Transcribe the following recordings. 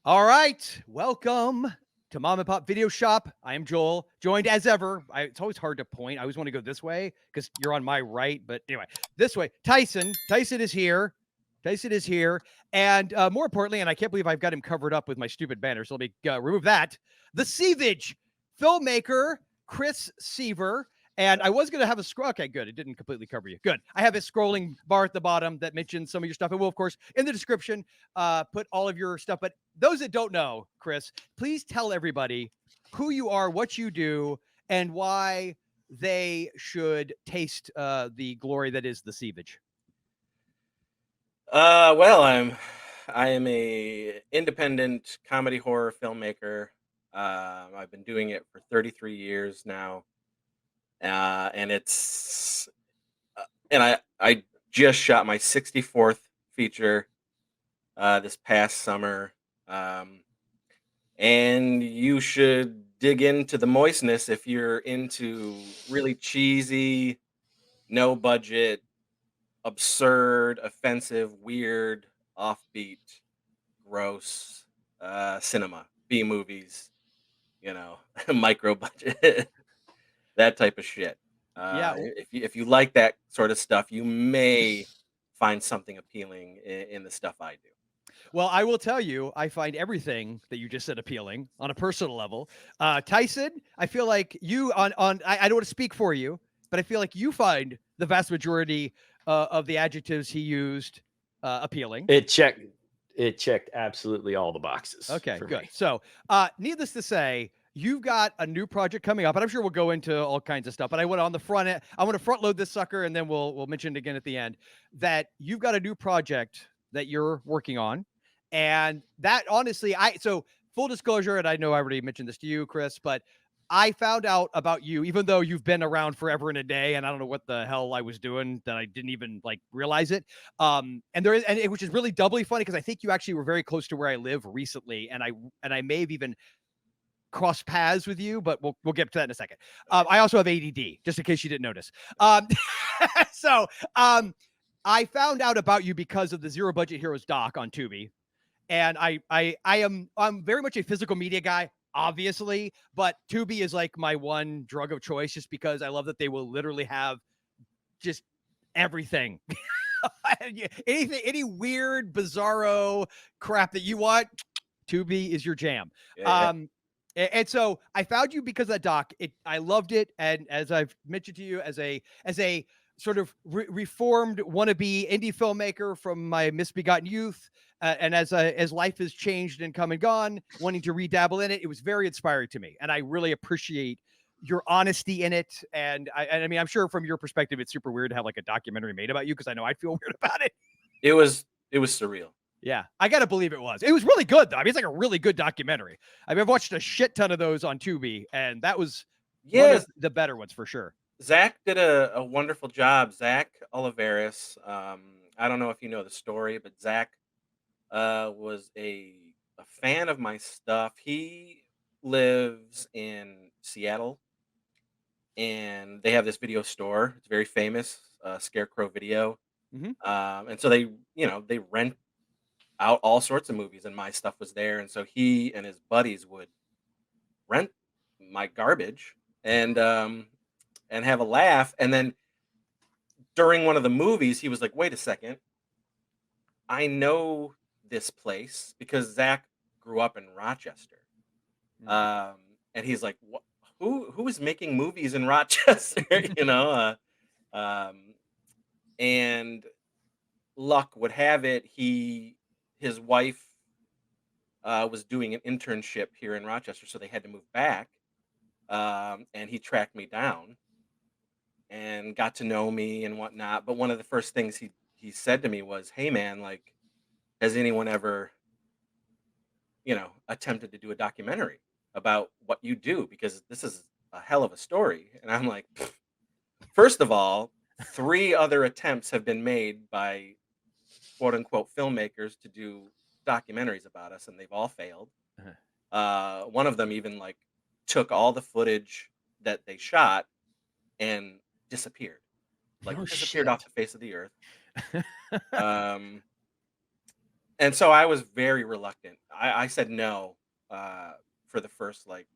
All right, welcome to Mom and Pop Video Shop. I am Joel, joined as ever. It's always hard to point. I always want to go this way because you're on my right. But anyway, this way. Tyson. Tyson is here. Tyson is here. And more importantly, and I can't believe I've got him covered up with my stupid banner. So let me remove that. The SEAVAGE filmmaker, Chris Seaver. And I was going to have a scroll. Okay, good. It didn't completely cover you. Good. I have a scrolling bar at the bottom that mentions some of your stuff. And we'll, of course, in the description, put all of your stuff. But those that don't know, Chris, please tell everybody who you are, what you do, and why they should taste the glory that is the SEAVAGE. Well, I am a independent comedy horror filmmaker. I've been doing it for 33 years now, and I just shot my 64th feature this past summer. Um, and you should dig into the moistness if you're into really cheesy, no budget, absurd, offensive, weird, offbeat, gross cinema, B movies, micro budget, that type of shit. Yeah. If you like that sort of stuff, you may find something appealing in the stuff I do. Well, I will tell you, I find everything that you just said appealing on a personal level. Tyson, I feel like you I don't want to speak for you, but I feel like you find the vast majority of the adjectives he used appealing. It checked absolutely all the boxes Okay, for good. me. So, needless to say, you've got a new project coming up, and I'm sure we'll go into all kinds of stuff. But I want on the front end, I want to front load this sucker, and then we'll mention it again at the end. That you've got a new project that you're working on, and that honestly, so full disclosure, and I know I already mentioned this to you, Chris, but I found out about you, even though you've been around forever and a day, and I don't know what the hell I was doing that I didn't even like realize it. And there is, which is really doubly funny because I think you actually were very close to where I live recently, and I may have even crossed paths with you, but we'll get to that in a second. I also have ADD, just in case you didn't notice. So I found out about you because of the Zero Budget Heroes doc on Tubi, and I'm very much a physical media guy, obviously, but Tubi is like my one drug of choice, just because I love that they will literally have just everything. Anything, any weird, bizarro crap that you want, Tubi is your jam. Yeah. And so I found you because of that doc. I loved it, and as I've mentioned to you, as a sort of reformed wannabe indie filmmaker from my misbegotten youth, and as life has changed and come and gone, wanting to redabble in it, it was very inspiring to me, and I really appreciate your honesty in it. And I mean, I'm sure from your perspective, it's super weird to have like a documentary made about you, because I know I'd feel weird about it. It was surreal. Yeah, I gotta believe it was. It was really good though. I mean, it's like a really good documentary. I mean, I've watched a shit ton of those on Tubi, and that was one Yes, of the better ones for sure. Zach did a wonderful job. Zach Oliveris. I don't know if you know the story, but Zach was a fan of my stuff. He lives in Seattle, and they have this video store. It's very famous, Scarecrow Video. Hmm. And so they rent out all sorts of movies, and my stuff was there. And so he and his buddies would rent my garbage and have a laugh. And then during one of the movies, he was like, "Wait a second, I know this place because Zach grew up in Rochester." And he's like, "What? Who is making movies in Rochester?" you know, um, and luck would have it, his wife was doing an internship here in Rochester, so they had to move back. And he tracked me down and got to know me and whatnot. But one of the first things he said to me was, "Hey, man, like, has anyone ever attempted to do a documentary about what you do? Because this is a hell of a story." And I'm like, "Pfft, first of all, three other attempts have been made by quote unquote filmmakers to do documentaries about us, and they've all failed. Uh-huh. One of them even like took all the footage that they shot and disappeared, like No disappeared off shit. the face of the earth. Um, And so I was very reluctant. I said no for the first, like,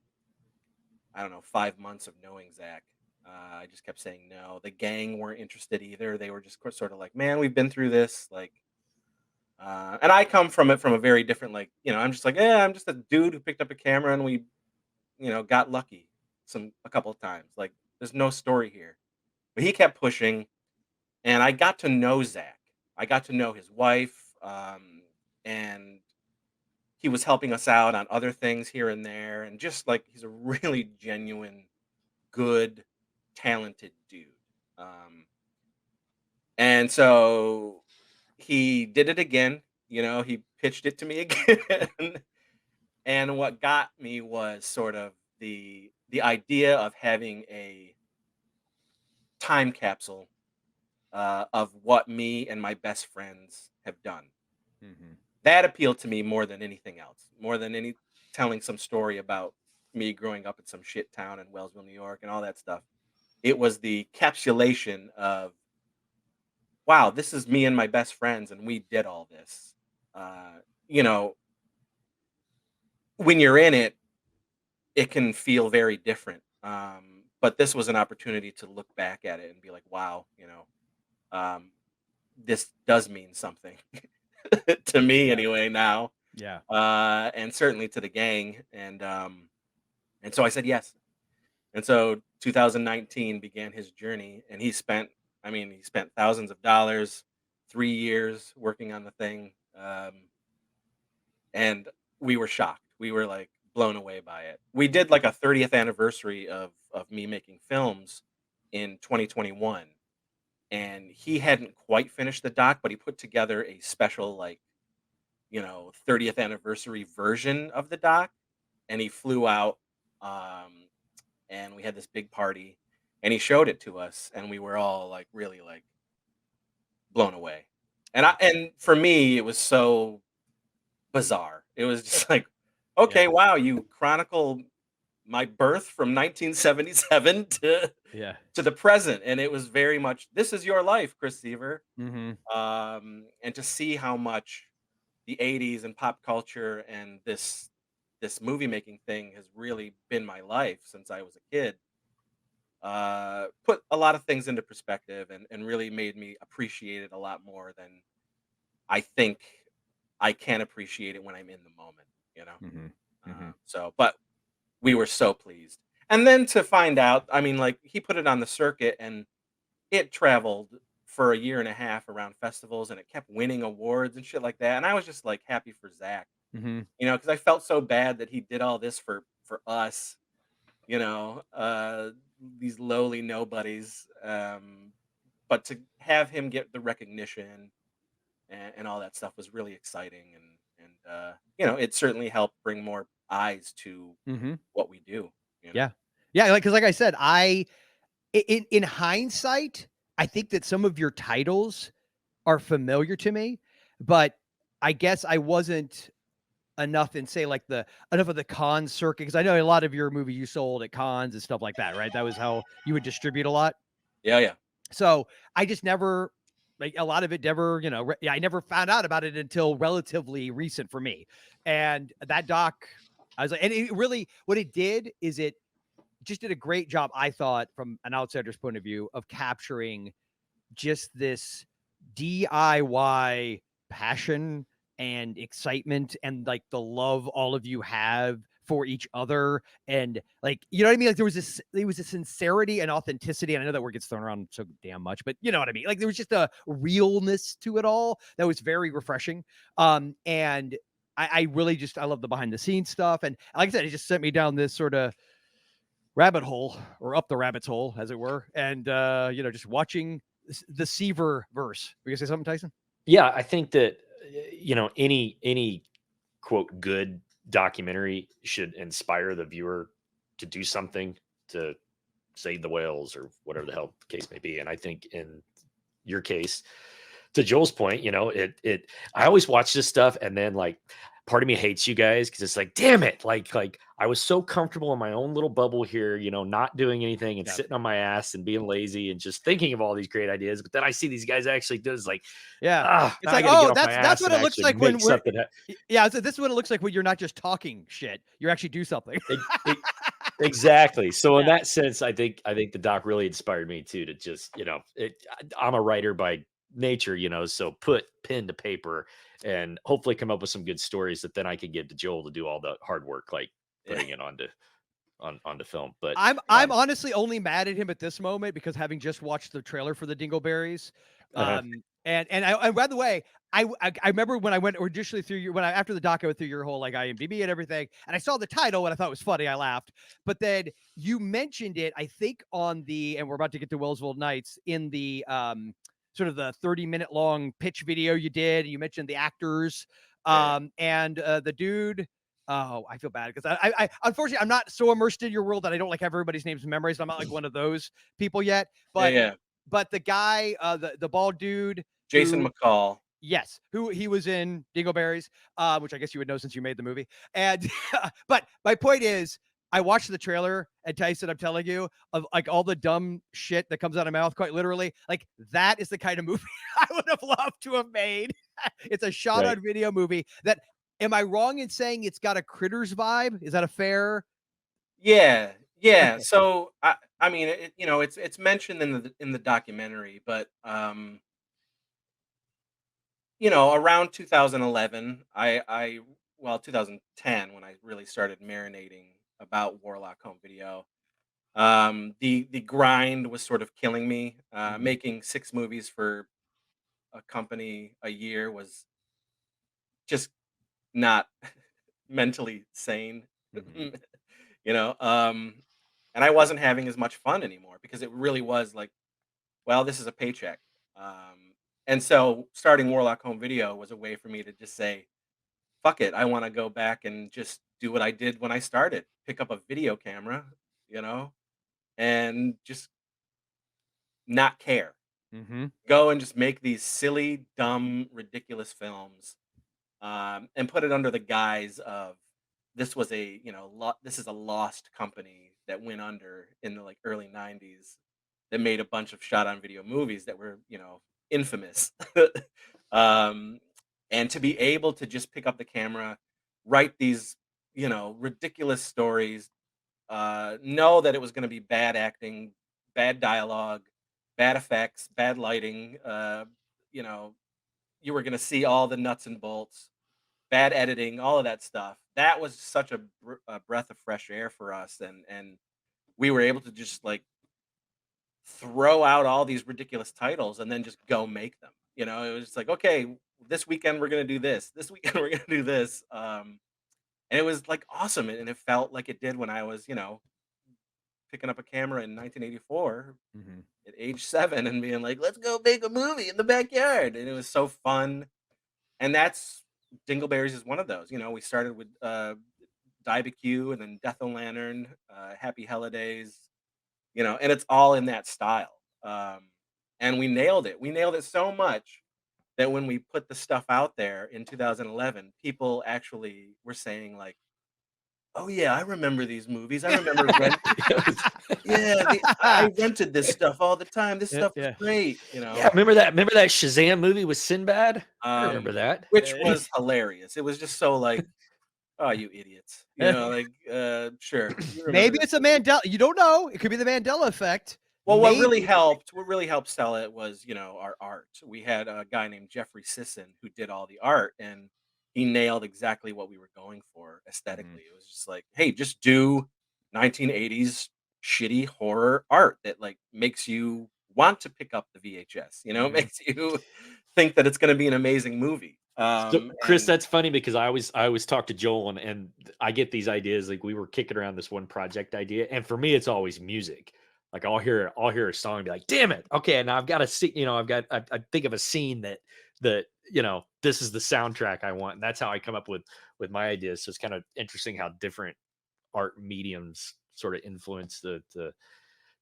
I don't know, 5 months of knowing Zach. I just kept saying no. The gang weren't interested either. They were just sort of like, man, we've been through this. Like, and I come from it from a very different, like, I'm just like, yeah, I'm just a dude who picked up a camera and we, got lucky a couple of times. Like, there's no story here. But he kept pushing, and I got to know Zach. I got to know his wife, and he was helping us out on other things here and there, and just like he's a really genuine, good, talented dude. And so he did it again. He pitched it to me again. And what got me was sort of the idea of having a time capsule of what me and my best friends have done. Mhm. That appealed to me more than anything else, more than any telling some story about me growing up in some shit town in Wellsville, New York, and all that stuff. It was the capsulation of, wow, this is me and my best friends, and we did all this. Uh, you know, when you're in it, it can feel very different. But this was an opportunity to look back at it and be like, wow, um, this does mean something to me Yeah. anyway now, Yeah. and certainly to the gang. And so I said yes. And so 2019 began his journey, and he spent thousands of dollars, 3 years working on the thing, and we were shocked. We were like blown away by it. We did like a 30th anniversary of me making films in 2021, and he hadn't quite finished the doc, but he put together a special, like, 30th anniversary version of the doc, and he flew out, um, and we had this big party, and he showed it to us, and we were all like really like blown away. And for me, it was so bizarre. It was just like, Yeah. okay, wow, you chronicle my birth from 1977 Yeah. to the present, and it was very much, this is your life, Chris Seaver. Mhm. And to see how much the 80s and pop culture and this movie making thing has really been my life since I was a kid, put a lot of things into perspective, and really made me appreciate it a lot more than I think I can appreciate it when I'm in the moment, you know? Mhm. Mhm. But we were so pleased. And then to find out, I mean, like, he put it on the circuit, and it traveled for a year and a half around festivals, and it kept winning awards and shit like that. And I was just like happy for Zach, Mhm. because I felt so bad that he did all this for us, these lowly nobodies. But to have him get the recognition and all that stuff was really exciting, and it certainly helped bring more eyes to Mhm. what we do. Yeah. Yeah, because like I said, in hindsight, I think that some of your titles are familiar to me, but I guess I wasn't enough in, say, like, the enough of the con circuit, because I know a lot of your movie you sold at cons and stuff like that, right? That was how you would distribute a lot? Yeah, yeah. So, I just never, like, a lot of it never, I never found out about it until relatively recent for me. And that doc, I was like, and it really, what it did is it just did a great job, I thought, from an outsider's point of view, of capturing just this DIY passion and excitement and, like, the love all of you have for each other. And, like, you know what I mean? Like, there was a sincerity and authenticity. And I know that word gets thrown around so damn much, but you know what I mean? Like, there was just a realness to it all that was very refreshing. And I really just, I love the behind the scenes stuff. And like I said, it just sent me down this sort of rabbit hole, or up the rabbit's hole, as it were. And, just watching the Seaver verse. Were you gonna say something, Tyson? Yeah, I think that any quote good documentary should inspire the viewer to do something to save the whales or whatever the hell the case may be. And I think in your case, to Joel's point, I always watch this stuff, and then, like, part of me hates you guys because it's like, damn it, like I was so comfortable in my own little bubble here, not doing anything and Yeah. sitting on my ass and being lazy and just thinking of all these great ideas. But then I see these guys actually do. It's like, It's now I like, got to get oh, off my that's ass what and it looks actually like when make something. yeah, this is what it looks like when you're not just talking shit. You actually do something. Exactly. So in Yeah. that sense, I think the doc really inspired me too to just, I'm a writer by nature, so put pen to paper and hopefully come up with some good stories that then I could give to Joel to do all the hard work, like putting it onto film. But I'm honestly only mad at him at this moment because having just watched the trailer for the Dingleberries, uh-huh. and by the way, I remember when I went additionally through your after the doc I went through your whole like IMDb and everything, and I saw the title and I thought it was funny. I laughed, but then you mentioned it. I think on the and we're about to get to Wellsville Nights in the sort of the 30-minute long pitch video you did. You mentioned the actors, and the dude. Oh, I feel bad because I unfortunately I'm not so immersed in your world that I don't like have everybody's names and memories. I'm not like one of those people yet. But yeah. but the guy, the bald dude, Jason who McCall. yes, who he was in Dingleberries, which I guess you would know since you made the movie. And but my point is, I watched the trailer and Tyson, I'm telling you, of like all the dumb shit that comes out of my mouth, quite literally, like that is the kind of movie I would have loved to have made. It's a shot Right. on video movie that. Am I wrong in saying it's got a Critters vibe? Is that a fair? Yeah, yeah. Okay. So I mean, it's mentioned in the documentary, but around 2011, well, 2010 when I really started marinating about Warlock Home Video. The grind was sort of killing me. Mhm, Making 6 movies for a company a year was just not mentally sane. mhm, And I wasn't having as much fun anymore because it really was like, well, this is a paycheck. And so starting Warlock Home Video was a way for me to just say, fuck it, I want to go back and just do what I did when I started, pick up a video camera, you know, and just not care. mhm, Go and just make these silly, dumb, ridiculous films, and put it under the guise of this was this is a lost company that went under in the like early 90s that made a bunch of shot on video movies that were infamous. um, and to be able to just pick up the camera, write these ridiculous stories, know that it was going to be bad acting, bad dialogue, bad effects, bad lighting, you know you were going to see all the nuts and bolts, bad editing, all of that stuff. That was such a breath of fresh air for us, and we were able to just like throw out all these ridiculous titles and then just go make them. It was just like, okay, this weekend we're gonna do this. This weekend we're gonna do this. And it was like awesome, and it felt like it did when I was, picking up a camera in 1984 mhm. at age 7 and being like, let's go make a movie in the backyard, and it was so fun. And that's Dingleberries is one of those. We started with Barbecue and then Death o' Lantern, Happy Holidays, and it's all in that style. Um, and we nailed it. We nailed it so much that when we put the stuff out there in 2011, people actually were saying like, "Oh yeah, I remember these movies. I remember rent. Yeah, I rented this stuff all the time. This Yeah, stuff was yeah. great." Yeah, remember that Shazam movie with Sinbad? I remember that. Which was hilarious. It was just so like, "Oh, you idiots." Like, sure, you remember Maybe this it's a movie. Mandela. You don't know. It could be the Mandela effect. Well, Maybe. what really helped sell it was, our art. We had a guy named Jeffrey Sisson who did all the art, and he nailed exactly what we were going for Mhm, aesthetically. It was just like, "Hey, just do 1980s shitty horror art that like makes you want to pick up the VHS, mhm. makes you think that it's going to be an amazing movie." So, Chris, And that's funny because I always talk to Joel and I get these ideas. Like we were kicking around this one project idea, and for me, it's always music. Like I'll hear a song and be like, "Damn it, okay!" Now I've got to see, I think of a scene that this is the soundtrack I want, and that's how I come up with my ideas. So it's kind of interesting how different art mediums sort of influence the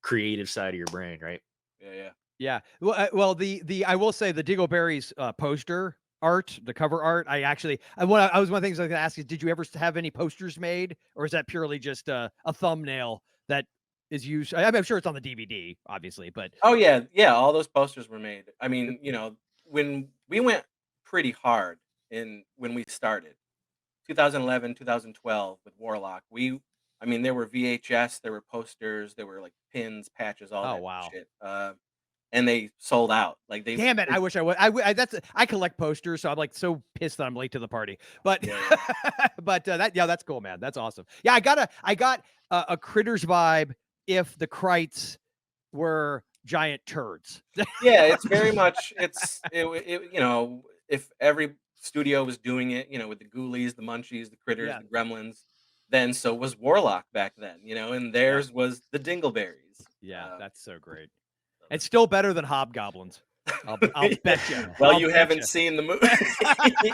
creative side of your brain, right? yeah, yeah. Yeah. Well, the I will say the Dingleberries poster art, the cover art. I one of the things I was gonna ask is, did you ever have any posters made, or is that purely just a thumbnail that is used? I mean, I'm sure it's on the DVD, obviously, but Oh yeah, yeah, all those posters were made. I mean, when we went pretty hard in when we started, 2011, 2012 with Warlock, I mean, there were VHS, there were posters, there were like pins, patches, all oh that wow. shit. And they sold out. Like Damn it! I wish I would. I collect posters, so I'm like so pissed that I'm late to the party. But yeah, yeah. but that yeah, that's cool, man. That's awesome. Yeah, I got a Critters vibe if the Krites were giant turds. Yeah, it's very much if every studio was doing it, with the Ghoulies, the Munchies, the Critters, Yeah, the Gremlins, then so was Warlock back then, and yeah, theirs was the Dingleberries. yeah. That's so great. So It's still better than hobgoblins. I'll bet you. well, I'll you bet haven't you. seen the movie. I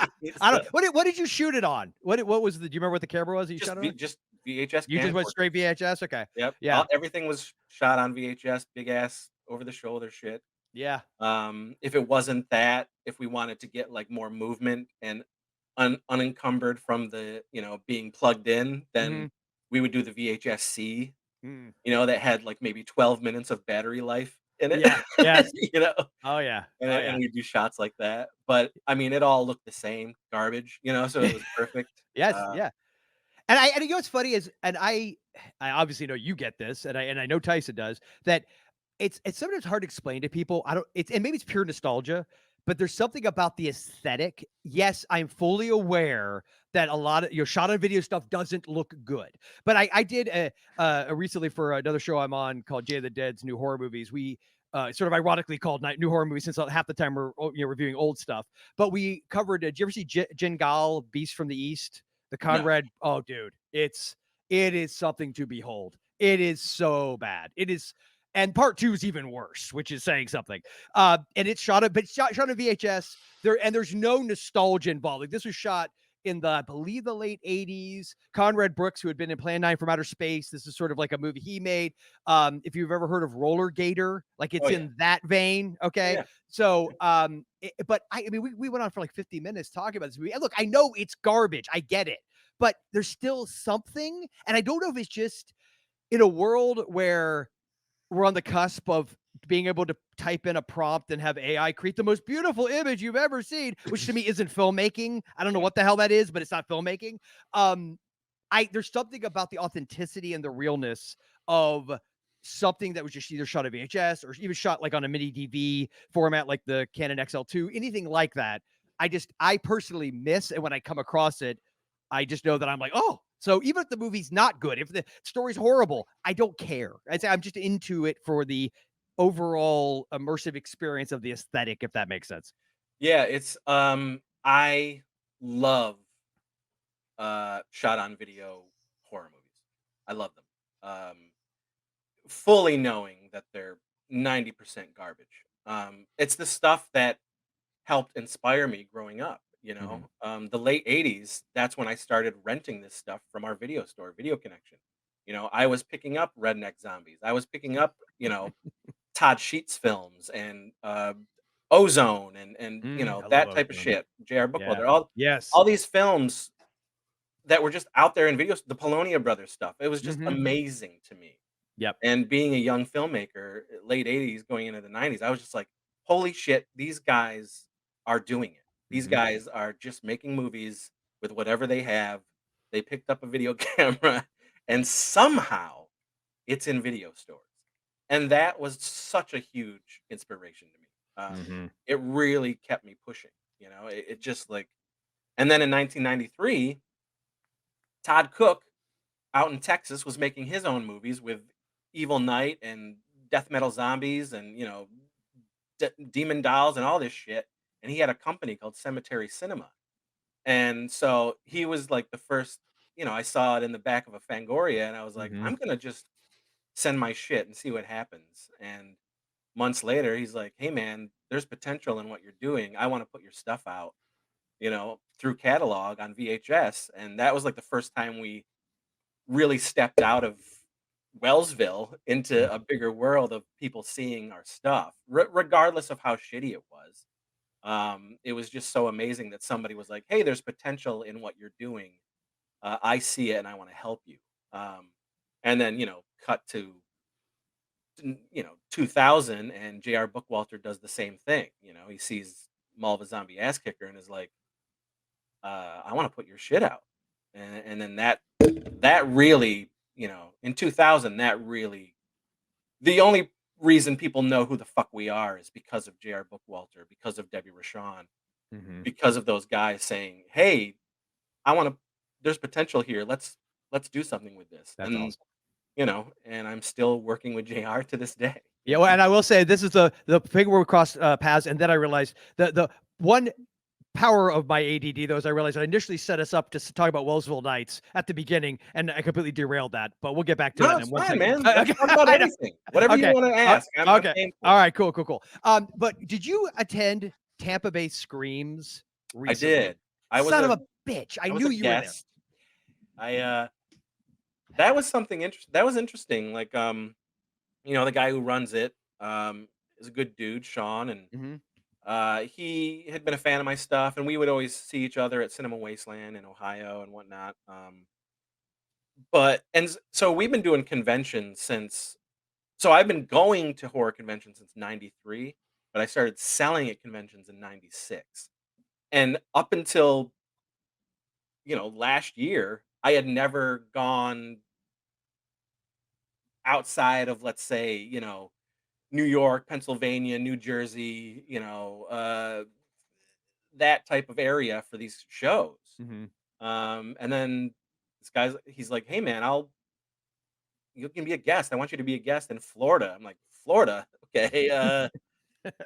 So, don't. What did you shoot it on? What was the? Do you remember what the camera was that you shot it on? just VHS You just went camcorder. straight VHS. Okay. Yep. Yeah. Everything was shot on VHS, big ass over the shoulder shit. Yeah. If it wasn't that, if we wanted to get like more movement and unencumbered from the, being plugged in, Hmm. then we would do the VHS-C, Mm. that had like maybe 12 minutes of battery life in it. Yeah. Yes. you know, Oh yeah. and, Oh and yeah. we do shots like that. But I mean, it all looked the same, garbage, so it was perfect. Yes. Uh, Yeah. And you know what's funny is, and I obviously know you get this, and I know Tyson does, that it's sometimes hard to explain to people. I don't it's and maybe it's pure nostalgia, but there's something about the aesthetic. Yes, I'm fully aware that a lot of shot on video stuff doesn't look good. But I did a recently for another show I'm on called Jay of the Dead's New Horror Movies. We sort of ironically called New Horror Movies, since half the time we're reviewing old stuff. But we covered. Did you ever see Jingal, Beast from the East? The no. Conrad. Oh, dude, it is something to behold. It is so bad. It is, and part two is even worse, which is saying something. And it's shot but it's shot on VHS. There's no nostalgia involved. Like, this was shot in I believe the late 80s. Conrad Brooks, who had been in Plan 9 from Outer Space. This is sort of like a movie he made. If you've ever heard of Roller Gator, like Oh it's yeah. in that vein. Okay. Yeah. So, but I mean, we went on for like 50 minutes talking about this movie. And look, I know it's garbage. I get it, but there's still something. And I don't know if it's just in a world where we're on the cusp of being able to type in a prompt and have AI create the most beautiful image you've ever seen, which to me isn't filmmaking. I don't know what the hell that is, but it's not filmmaking. There's something about the authenticity and the realness of something that was just either shot at VHS or even shot like on a mini DV format, like the Canon XL2, anything like that. I personally miss, and when I come across it, I just know that I'm like, oh, so even if the movie's not good, if the story's horrible, I don't care. I'm just into it for the overall immersive experience of the aesthetic, if that makes sense. Yeah, it's I love shot on video horror movies. I love them. Fully knowing that they're 90% garbage. It's the stuff that helped inspire me growing up, Mhm. The late 80s, that's when I started renting this stuff from our video store, Video Connection. I was picking up Redneck Zombies. I was picking up, Todd Sheets films and Ozone and I love that type of Ozone. shit. J.R. Yeah. Bookwalter, all Yes. all these films that were just out there in videos, the Polonia Brothers stuff. It was just Mhm. amazing to me. Yep. And being a young filmmaker, late 80s going into the 90s, I was just like, holy shit, these guys are doing it. These Mhm. guys are just making movies with whatever they have. They picked up a video camera and somehow it's in video stores. And that was such a huge inspiration to me. Mhm. It really kept me pushing, it just like, and then in 1993, Todd Cook out in Texas was making his own movies with Evil Knight and Death Metal Zombies and Demon Dolls and all this shit. And he had a company called Cemetery Cinema. And so he was like the first. I saw it in the back of a Fangoria, and I was like, Mhm. I'm gonna just send my shit and see what happens. And months later, he's like, Hey man, there's potential in what you're doing. I want to put your stuff out, through catalog on VHS. And that was like the first time we really stepped out of Wellsville Mm. into a bigger world of people seeing our stuff, regardless of how shitty it was. It was just so amazing that somebody was like, "Hey, there's potential in what you're doing. I see it, and I want to help you." And then cut to 2000, and J.R. Bookwalter does the same thing. He sees Malva Zombie Ass Kicker and is like, "I want to put your shit out." And then that really, in 2000, that really, the only reason people know who the fuck we are is because of J.R. Bookwalter, because of Debbie Rochon, Mhm. because of those guys saying, "Hey, I want to. There's potential here. Let's do something with this." That's And awesome. and I'm still working with JR to this day. Yeah, well, and I will say this is the thing where we crossed paths, and then I realized the one power of my ADD, though, is I realized I initially set us up to talk about Wellsville Nights at the beginning, and I completely derailed that. But we'll get back to No, that it's in one fine, second. man. Let's Okay, talk about I know. anything. Whatever you Okay, want to ask, I'm okay, game for all it. right, cool. But did you attend Tampa Bay Screams I recently? did. I was Son of a a bitch! I I was knew a you were there. guest. I that was something interesting. That was interesting. Like the guy who runs it is a good dude, Sean, and Mhm. he had been a fan of my stuff, and we would always see each other at Cinema Wasteland in Ohio and whatnot. So we've been doing conventions since. So I've been going to horror conventions since '93, but I started selling at conventions in '96. And up until last year, I had never gone outside of, let's say, New York, Pennsylvania, New Jersey, that type of area for these shows. Mhm. And then he's like, "Hey man, you can be a guest. I want you to be a guest in Florida." I'm like, "Florida? Okay. I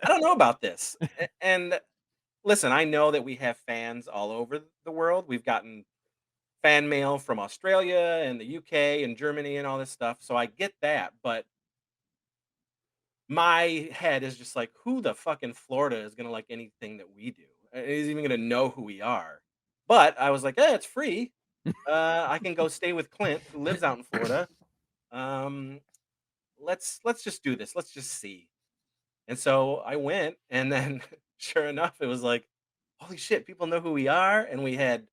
don't know about this." And listen, I know that we have fans all over the world. We've gotten fan mail from Australia and the UK and Germany and all this stuff. So I get that, but my head is just like, who the fuck in Florida is gonna like anything that we do? Is even gonna know who we are? But I was like, it's free. I can go stay with Clint, who lives out in Florida. Um, let's just do this. Let's just see. And so I went, and then sure enough, it was like, holy shit, people know who we are, and we had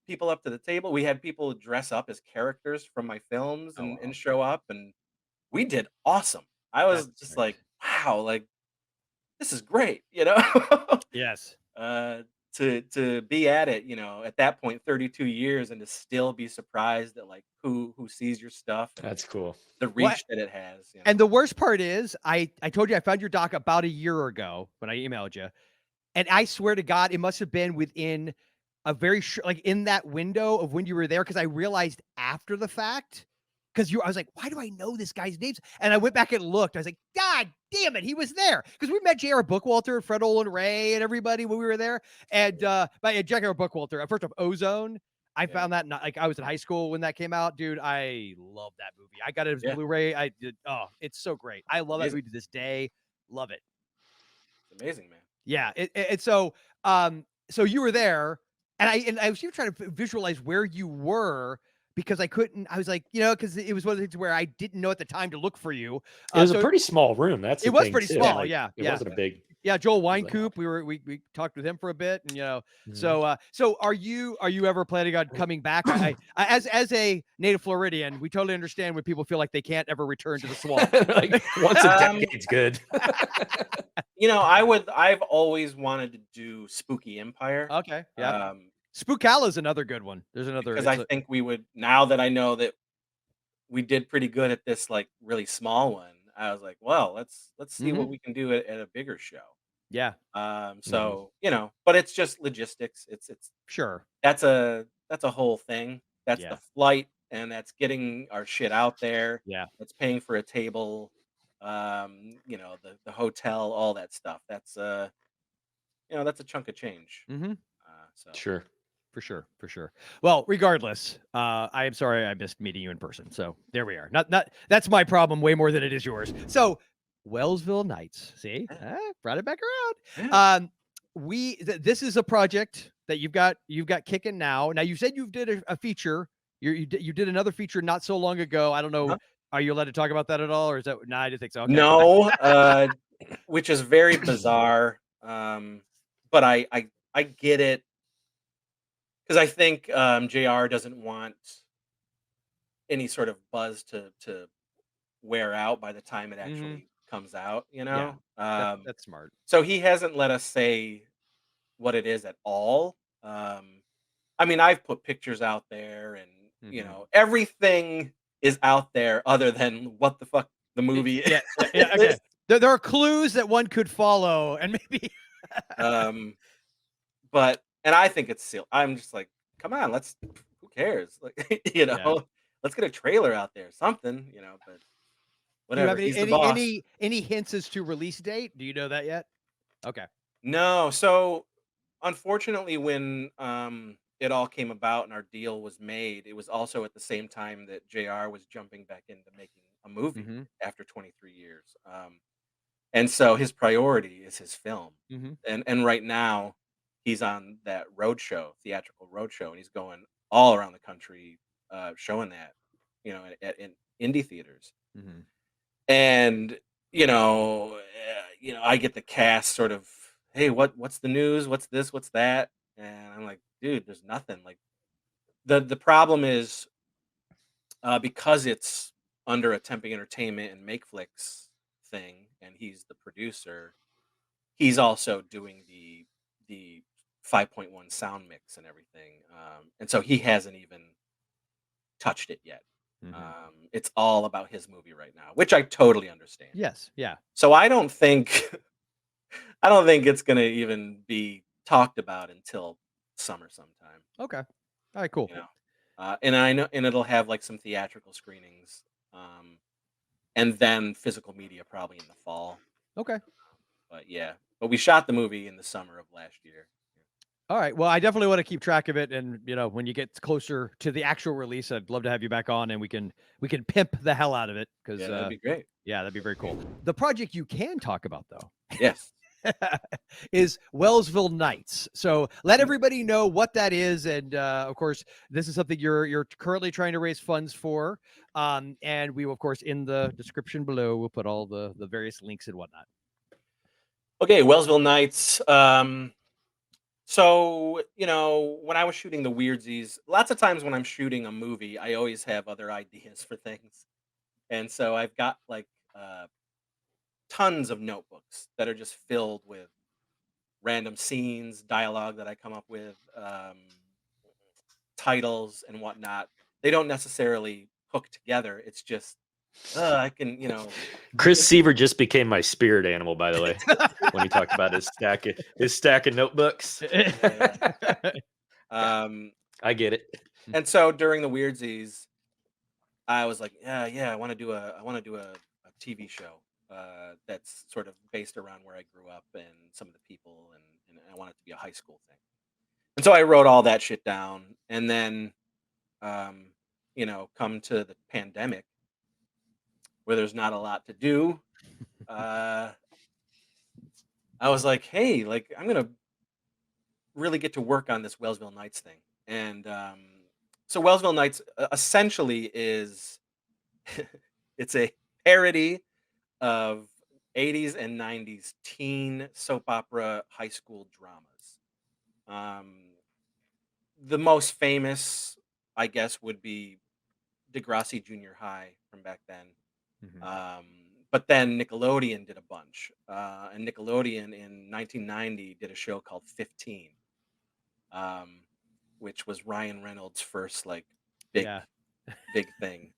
people up to the table. We had people dress up as characters from my films Oh, and wow. show up, and we did awesome. I was That's just great. like, wow, like this is great. Yes. uh, to be at it, at that point, 32 years, and to still be surprised at like who sees your stuff and That's cool. the What? reach that it has. And the worst part is, I told you I found your doc about a year ago when I emailed you, and I swear to God, it must have been within a very short, like in that window of when you were there, because I realized after the fact, I was like, why do I know this guy's names? And I went back and looked. I was like, God damn it, he was there, because we met J.R. Bookwalter, Fred Olin Ray, and everybody when we were there. And J.R. Bookwalter, first off, Ozone. I Yeah, found that not like I was in high school when that came out, dude. I love that movie. I got it as yeah, Blu-ray. I did. Oh, it's so great. I love that amazing. movie to this day. Love it. It's amazing, man. Yeah. So you were there, and I was even trying to visualize where you were, because I couldn't. I was like, because it was one of the things where I didn't know at the time to look for you. It was a So pretty small room. That's it the was thing pretty too. small. Like Yeah. it Yeah. wasn't a big Yeah, Joel layout. Winecoop. We talked with him for a bit, and Mhm. so are you ever planning on coming back? As a native Floridian, we totally understand when people feel like they can't ever return to the swamp. Like once a Um, decade's good. I've always wanted to do Spooky Empire. Okay, yeah. Um, Spookala is another good one. There's another. because It's I a think we would, now that I know that we did pretty good at this like really small one. I was like, well, let's see what mhm, we can do at a bigger show. yeah, Mhm. So but it's just logistics. It's sure, that's a whole thing. That's the yeah, flight, and that's getting our shit out there. yeah, That's paying for a table. The hotel, all that stuff. That's a chunk of change. mhm. So Sure. For sure. Well, regardless, I am sorry I missed meeting you in person. So there we are. Not that's my problem way more than it is yours. So Wellsville Nights. See, yeah, brought it back yeah. around. This is a project that you've got kicking now. Now you said you did a feature. You did another feature not so long ago. I don't know. Uh-huh. Are you allowed to talk about that at all, or is that? No, I didn't think so. Okay. No, which is very bizarre. but I get it because I think JR doesn't want any sort of buzz to wear out by the time it Hmm. actually comes out, you Yeah, know? that's smart. So he hasn't let us say what it is at all. I mean, I've put pictures out there and, Hmm. everything is out there other than what the fuck the movie Yeah, yeah, yeah. Okay, is. there are clues that one could follow, and maybe. Um, but and I think it's silly. I'm just like, come on, who cares? Like, Yeah. let's get a trailer out there, something, but Do you have whatever. He's the boss. any hints as to release date? Do you know that yet? Okay. No, so unfortunately, when it all came about and our deal was made, it was also at the same time that JR was jumping back into making a movie Hmm. after 23 years. And so his priority is his film. Hmm. And right now he's on that theatrical roadshow, and he's going all around the country showing that, in indie theaters. Hmm. And I get the cast sort of, hey, what's the news? What's this? What's that? And I'm like, dude, there's nothing. Like the problem is because it's under a Tempe Entertainment and MakeFlix thing, and he's the producer. He's also doing the 5.1 sound mix and everything, and so he hasn't even touched it yet. Hmm. It's all about his movie right now, which I totally understand. Yes. Yeah. So I don't think I don't think it's gonna even be talked about until summer sometime. Okay. All right. Cool. You know, and I know, and it'll have like some theatrical screenings, um, and then physical media probably in the fall. Okay. But yeah, but we shot the movie in the summer of last year. All right. Well, I definitely want to keep track of it, and when you get closer to the actual release, I'd love to have you back on, and we can pimp the hell out of it because Yeah, that'd be great. yeah, that'd be very cool. The project you can talk about though Yes. is Wellsville Nights. So let everybody know what that is, and of course, this is something you're currently trying to raise funds for. And we will, of course, in the description below, we'll put all the various links and whatnot. Okay, Wellsville Nights. So, when I was shooting the Weirdsies, lots of times when I'm shooting a movie, I always have other ideas for things. And so I've got like tons of notebooks that are just filled with random scenes, dialogue that I come up with, titles and whatnot. They don't necessarily hook together. It's just, I can, Chris Seaver just became my spirit animal, by the way, when he talked about his stack of notebooks. um, I get it. and so during the Weirdsies, I was like, yeah, I want to do a TV show that's sort of based around where I grew up and some of the people, and I want it to be a high school thing. And so I wrote all that shit down, and then, um, come to the pandemic where there's not a lot to do. Uh, I was like, hey, like I'm gonna really get to work on this Wellsville Nights thing, and so Wellsville Nights essentially is it's a parody of 80s and 90s teen soap opera high school dramas. Um, the most famous, I guess, would be Degrassi Junior High from back then. Mhm. Um, but then Nickelodeon did a bunch, and Nickelodeon in 1990 did a show called 15, um, which was Ryan Reynolds' first like big Yeah. big thing.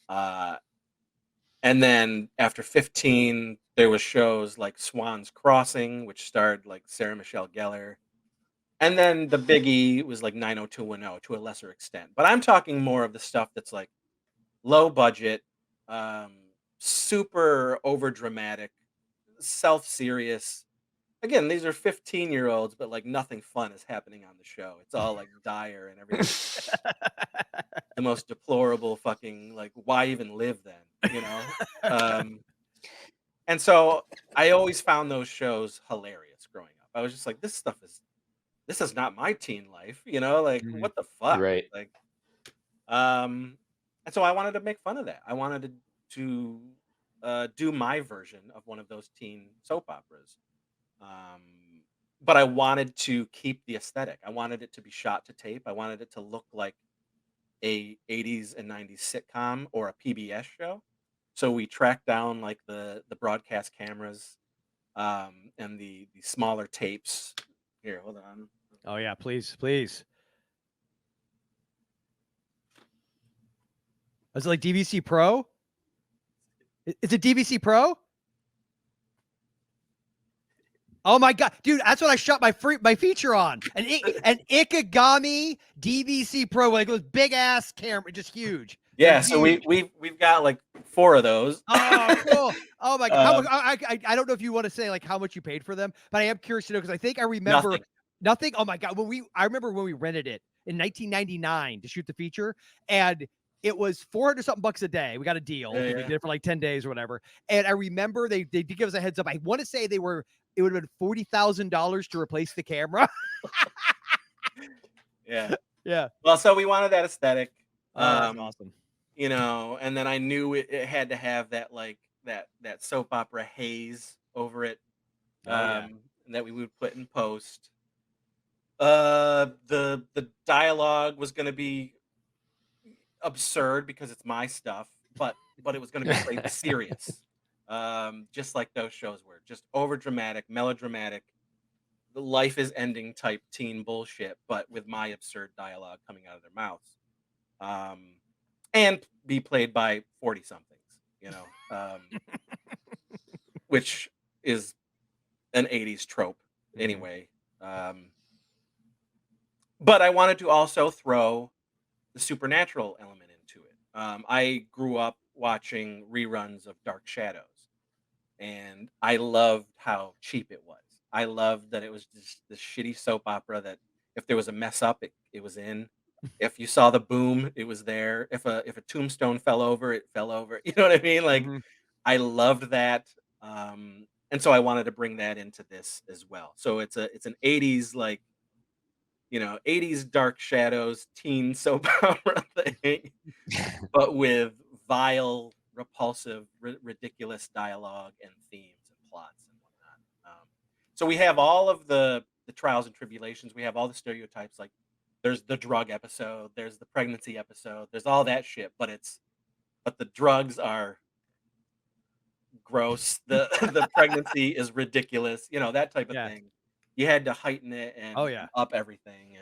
Uh, And then after 15, there was shows like Swans Crossing, which starred like Sarah Michelle Gellar. And then the biggie was like 90210 to a lesser extent. But I'm talking more of the stuff that's like low budget, um, super over dramatic, self serious. Again, these are 15-year-olds, but like nothing fun is happening on the show. It's all like dire and everything. The most deplorable fucking like why even live then? Um And so I always found those shows hilarious growing up. I was just like, this is not my teen life, like Mhm. what the fuck? Right. Like, um, and so I wanted to make fun of that. I wanted to do my version of one of those teen soap operas. Um, but I wanted to keep the aesthetic. I wanted it to be shot to tape. I wanted it to look like a 80s and 90s sitcom or a PBS show. So we tracked down like the broadcast cameras, and the smaller tapes. Here, hold on. Oh yeah, please, please. Is it like DVC Pro? Is it DVC Pro? Oh my god, dude, that's what I shot my feature on. An Ikegami DVC Pro, like those big ass camera, just huge. Yeah, They're so huge. we've got like 4 of those. Oh, cool. Oh my god. How much, I don't know if you want to say like how much you paid for them, but I am curious to know because I think I remember Nothing. nothing. Oh my god. I remember when we rented it in 1999 to shoot the feature, and it was 400 something bucks a day. We got a deal. Yeah, We yeah. did it for like 10 days or whatever. And I remember they did give us a heads up. I want to say it would have been $40,000 to replace the camera. Yeah. Yeah. Well, so we wanted that aesthetic. Oh, that's awesome. You know, and then I knew it had to have that like that soap opera haze over it, Oh, yeah. that we would put in post. The dialogue was going to be absurd because it's my stuff, but it was going to be played serious, just like those shows were, just over dramatic, melodramatic, the life is ending type teen bullshit, but with my absurd dialogue coming out of their mouths. And be played by 40 somethings, you know, which is an 80s trope anyway. But I wanted to also throw the supernatural element into it. I grew up watching reruns of Dark Shadows, and I loved how cheap it was. I loved that it was just this shitty soap opera that if there was a mess up, it was in. If you saw the boom, it was there. If a tombstone fell over, it fell over. You know what I mean? Like I loved that. And so I wanted to bring that into this as well. So it's an 80s like, you know, 80s Dark Shadows teen soap opera thing, but with vile, repulsive, ridiculous dialogue and themes and plots and whatnot. So we have all of the trials and tribulations. We have all the stereotypes. Like there's the drug episode, there's the pregnancy episode, there's all that shit. But the drugs are gross. The pregnancy is ridiculous. You know, that type of thing. You had to heighten it and up everything,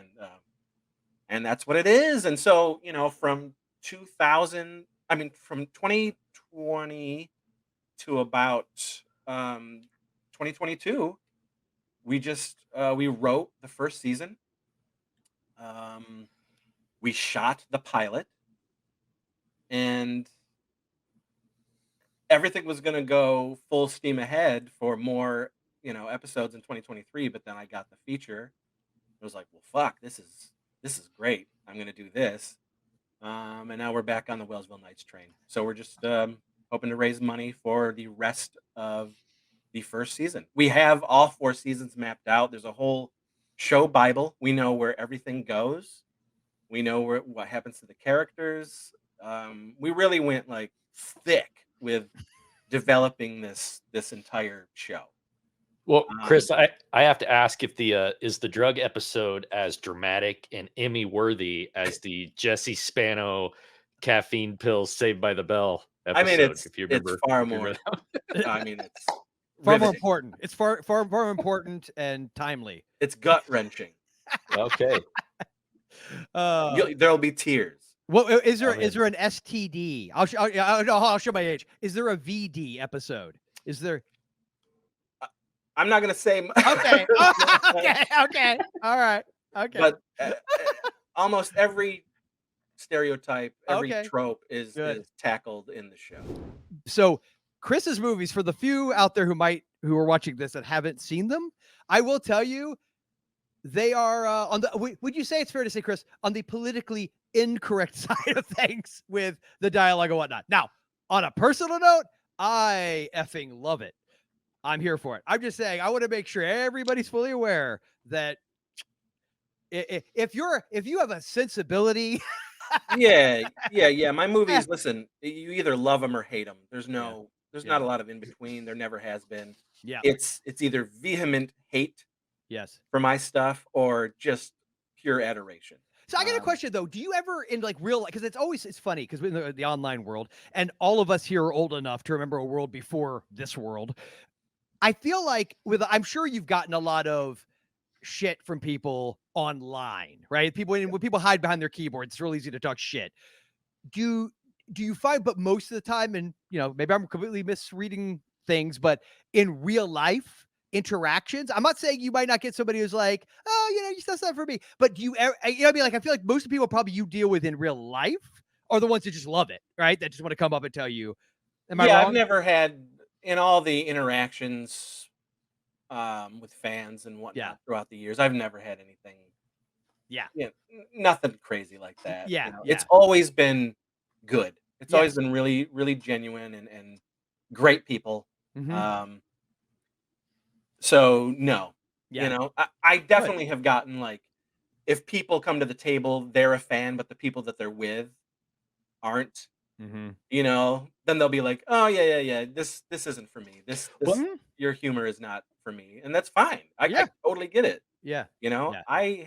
and that's what it is. And so, you know, from 2020 to about 2022, we wrote the first season. We shot the pilot, and everything was going to go full steam ahead for more, you know, episodes in 2023. But then I got the feature. I was like, well, fuck, this is great. I'm going to do this. And now we're back on the Wellsville Nights train. So we're just hoping to raise money for the rest of the first season. We have all 4 seasons mapped out. There's a whole show Bible. We know where everything goes. We know what happens to the characters. We really went like thick with developing this entire show. Well, Chris, I have to ask if is the drug episode as dramatic and Emmy worthy as the Jesse Spano caffeine pills Saved by the Bell episode? I mean, it's far more. I mean, it's far more important. It's far more important and timely. It's gut wrenching. Okay. There'll be tears. Well, is there an STD? I'll show my age. Is there a VD episode? Is there? I'm not gonna say. Okay. Okay. All right. Okay. But almost every stereotype, every trope is tackled in the show. So Chris's movies, for the few out there who are watching this that haven't seen them, I will tell you, they are on the. Would you say it's fair to say, Chris, on the politically incorrect side of things with the dialogue and whatnot? Now, on a personal note, I effing love it. I'm here for it. I'm just saying, I want to make sure everybody's fully aware that if you have a sensibility. yeah. My movies, listen, you either love them or hate them. There's not a lot of in between. There never has been. Yeah. It's either vehement hate Yes. for my stuff or just pure adoration. So I got a question though. Do you ever in like real life, because it's funny because in the online world, and all of us here are old enough to remember a world before this world. I feel like I'm sure you've gotten a lot of shit from people online, right? People when people hide behind their keyboards, it's real easy to talk shit. Do you find, but most of the time, and maybe I'm completely misreading things, but in real life interactions, I'm not saying you might not get somebody who's like, oh, that's not for me, but do you ever, I mean, like, I feel like most of the people probably you deal with in real life are the ones that just love it, right? That just want to come up and tell you. Am I Yeah, I've wrong? never had in all the interactions with fans and Yeah. whatnot throughout the years. I've never had anything, Yeah. nothing crazy like that. Yeah. It's Yeah. always been good. It's always Yes. been really, really genuine and great people. Mm-hmm. Um, so no, Yeah. I Good. definitely have gotten like if people come to the table, they're a fan, but the people that they're with aren't. Mm-hmm. Then they'll be like, "Oh yeah. This isn't for me. This Well, your humor is not for me," and that's fine. I yeah. totally get it. Yeah. Yeah. I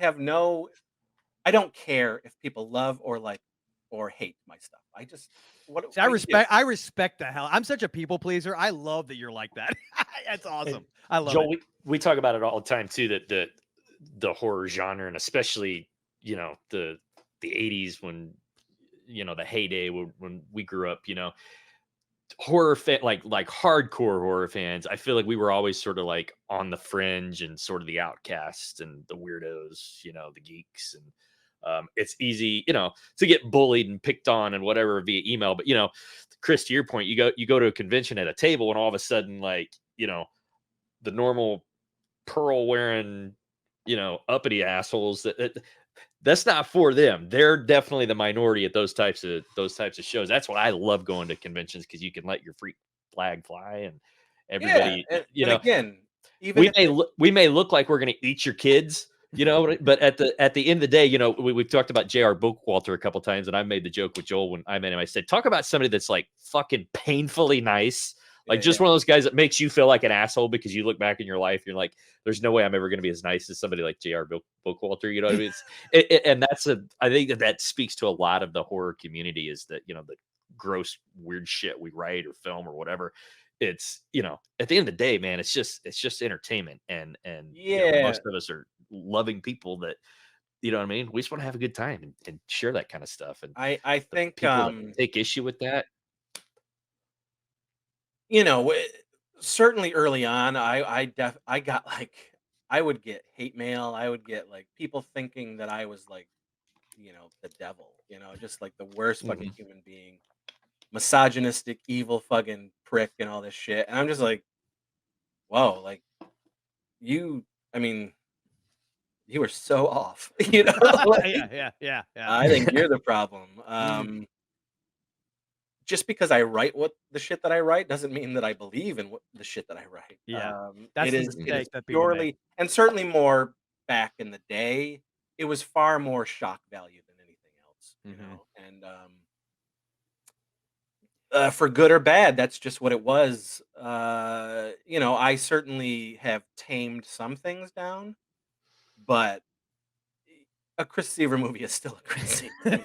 don't care if people love or like or hate my stuff. I just See, what do you do? I respect the hell. I'm such a people pleaser. I love that you're like that. That's awesome. And I love Joel, it. we talk about it all the time too, that the horror genre, and especially the 80s when the heyday when we grew up, horror fan, like hardcore horror fans. I feel like we were always sort of like on the fringe and sort of the outcasts and the weirdos, the geeks, and it's easy, to get bullied and picked on and whatever via email. But Chris, to your point, you go to a convention at a table, and all of a sudden, like the normal pearl wearing, uppity assholes that's not for them. They're definitely the minority at those types of shows. That's why I love going to conventions, because you can let your freak flag fly, and Yeah, everybody, and again, even if we may look like we're going to eat your kids, but at the end of the day, we've talked about J.R. Bookwalter a couple times, and I made the joke with Joel when I met him. I said, talk about somebody that's like fucking painfully nice. Like just one of those guys that makes you feel like an asshole because you look back in your life, you're like, there's no way I'm ever going to be as nice as somebody like J.R. Bookwalter. You know what I mean? And I think that speaks to a lot of the horror community, is that, the gross, weird shit we write or film or whatever. It's, at the end of the day, man, it's just entertainment. And most of us are loving people that, you know what I mean? We just want to have a good time and share that kind of stuff. And I the think people that take issue with that. you know, w- certainly early on, I got like I would get hate mail. I would get like people thinking that I was like, the devil. Just like the worst fucking Mhm. human being, misogynistic, evil fucking prick, and all this shit. And I'm just like, whoa, like you. I mean, you were so off. Like, Yeah. I think you're the problem. Mhm. Just because I write what the shit that I write doesn't mean that I believe in what the shit that I write. Yeah. It That's the is mistake that people make. purely, and certainly more back in the day, it was far more shock value than anything else, Mhm. and for good or bad, that's just what it was. I certainly have tamed some things down, but a Chris Seaver movie is still a Chris Seaver movie.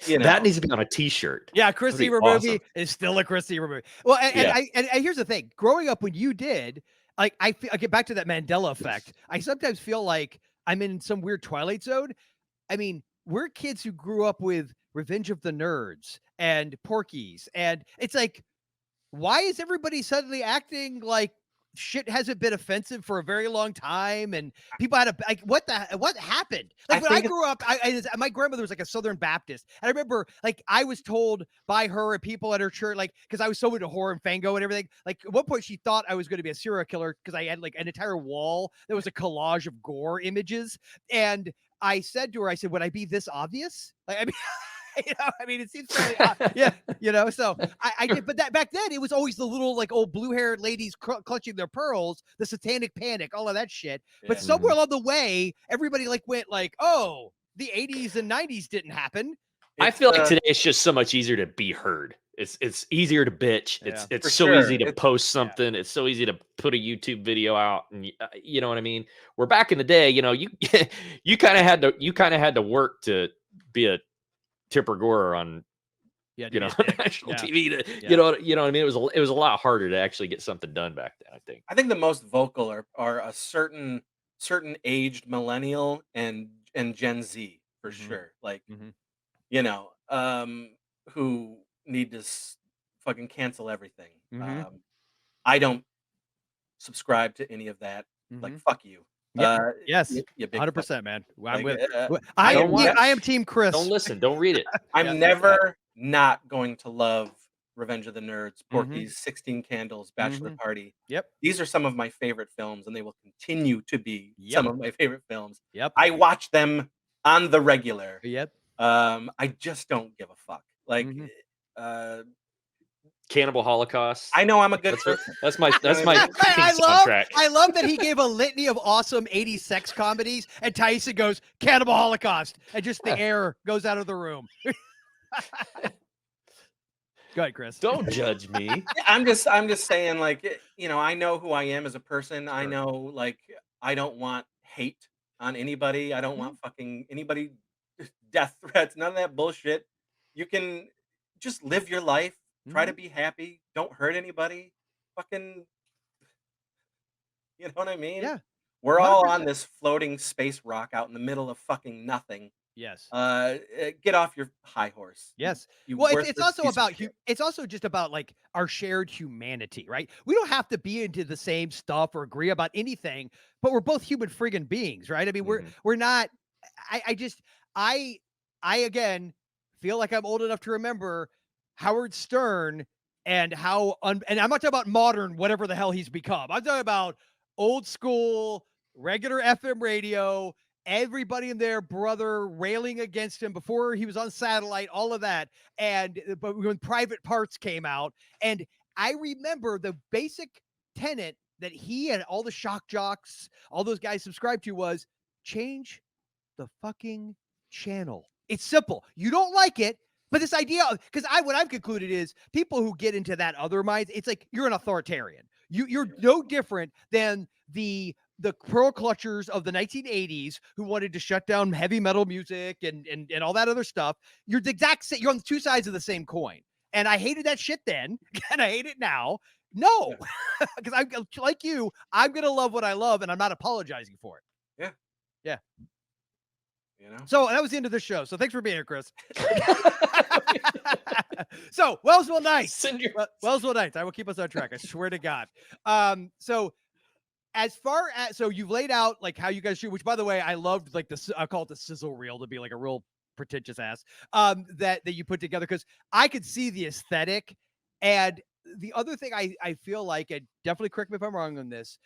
You That know, needs to be on a t-shirt. Yeah, Chris That'd be Seaver awesome. movie is still a Chris Seaver movie. Well, Yeah. and here's the thing: growing up when you did, like, I get back to that Mandela effect. I sometimes feel like I'm in some weird Twilight Zone. I mean, we're kids who grew up with Revenge of the Nerds and Porky's, and it's like, why is everybody suddenly acting like shit hasn't been offensive for a very long time, and people had a like what happened? I Like when I think it's grew up, my grandmother was like a Southern Baptist, and I remember like I was told by her and people at her church, like, because I was so into horror and fango and everything, like at one point she thought I was going to be a serial killer because I had like an entire wall that was a collage of gore images. And I said to her, I said, would I be this obvious? Like, I mean, I mean, it seems fairly yeah, so I did, but that back then it was always the little like old blue-haired ladies clutching their pearls, the satanic panic, all of that shit. But yeah. somewhere along the way, everybody like went like, oh, the 80s and 90s didn't happen. I It's feel like today it's just so much easier to be heard. It's easier to bitch. Yeah. It's For so easy sure. to post something. It's so easy to put a YouTube video out, and you know what I mean. Where back in the day, you know, you you kind of had to work to be a Tipper Gore on Yeah, you to be know a dick. national Yeah. TV. To Yeah. you know what I mean. It was a lot harder to actually get something done back then. I think. I think the most vocal are a certain aged millennial and Gen Z for Mhm. sure. Like, Mhm. you know, who need to fucking cancel everything. Mhm. I don't subscribe to any of that. Like, Mhm. fuck you. Yeah. Uh, Yes. you big fuck. 100%, man. I'm Like, with. I don't am watch. I am Team Chris. Don't listen. Don't read it. I'm Yeah. never not going to love Revenge of the Nerds, Mhm. Porky's, 16 Candles, Bachelor Mhm. Party. Yep. These are some of my favorite films, and they will continue to be Yep. some of my favorite films. Yep. I watch them on the regular. Yep. I just don't give a fuck. Like, Mhm. uh, Cannibal Holocaust. I know I'm a good That's person. that's my I cooking love soundtrack. I love that he gave a litany of awesome 80s sex comedies, and Tyson goes Cannibal Holocaust, and just the air goes out of the room. Go ahead, Chris. Don't judge me. Yeah, I'm just saying, like, you know, I know who I am as a person. I Sure. know, like, I don't want hate on anybody. I don't Mhm. want fucking anybody death threats, none of that bullshit. You can just live your life, try to Mhm. be happy, don't hurt anybody. Fucking, you know what I mean? Yeah. We're all on 100%. this floating space rock out in the middle of fucking nothing. Yes. Get off your high horse. Yes. You Well, it's worthless also piece of about shit. it's also just about like our shared humanity, right? We don't have to be into the same stuff or agree about anything, but we're both human friggin' beings, right? I mean, Mhm. we're not. I just I again feel like I'm old enough to remember Howard Stern and how and I'm not talking about modern whatever the hell he's become. I'm talking about old school regular FM radio, everybody and their brother railing against him before he was on satellite, all of that. And but when Private Parts came out, and I remember the basic tenet that he and all the shock jocks, all those guys subscribed to was change the fucking channel. It's simple. You don't like it, but this idea of because what I've concluded is people who get into that other minds, it's like you're an authoritarian. You're no different than the pearl clutchers of the 1980s who wanted to shut down heavy metal music and all that other stuff. You're the exact same. You're on the two sides of the same coin. And I hated that shit then, and I hate it now. No, because I'm like you. I'm gonna love what I love, and I'm not apologizing for it. Yeah. Yeah. You know? So that was the end of the show. So thanks for being here, Chris. So Wellsville Nights. Send your- Wellsville Nights. I will keep us on track. I swear to God. So as far as you've laid out like how you guys shoot, which by the way, I loved like I call it the sizzle reel to be like a real pretentious ass. That you put together because I could see the aesthetic. And the other thing I feel like, and definitely correct me if I'm wrong on this,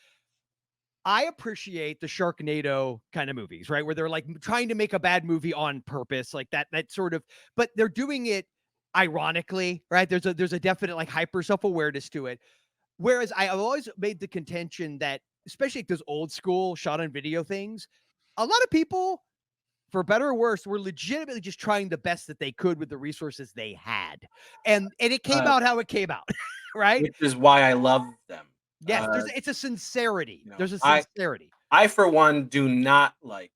I appreciate the Sharknado kind of movies, right? Where they're like trying to make a bad movie on purpose, like that sort of, but they're doing it ironically, right? There's a definite like hyper self-awareness to it. Whereas I've always made the contention that, especially like those old school shot on video things, a lot of people, for better or worse, were legitimately just trying the best that they could with the resources they had. And it came out how it came out, right? Which is why I love them. Yes, it's a sincerity. You know, There's a sincerity. I for one do not like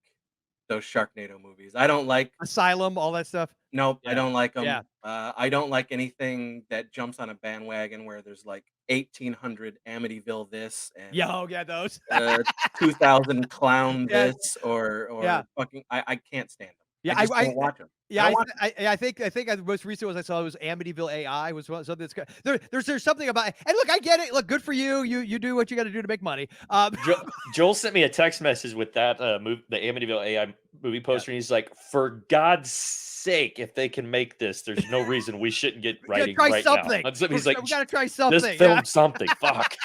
those Sharknado movies. I don't like Asylum, all that stuff. nope, I Yeah. don't like them. Yeah. I don't like anything that jumps on a bandwagon where there's like 1800 Amityville this and Yeah, oh yeah, those. 2000 clown Yeah. this or Yeah. fucking I can't stand them. Yeah, I just don't watch them. Yeah, don't watch I think the most recent ones I saw was Amityville AI was something that's good. There's something about it. And look, I get it. Look, good for you. You do what you got to do to make money. Joel sent me a text message with that movie, the Amityville AI movie poster, and he's like, "For God's sake, if they can make this, there's no reason we shouldn't get writing try right something. now." He's like, we got to try something. "Just film something." Fuck.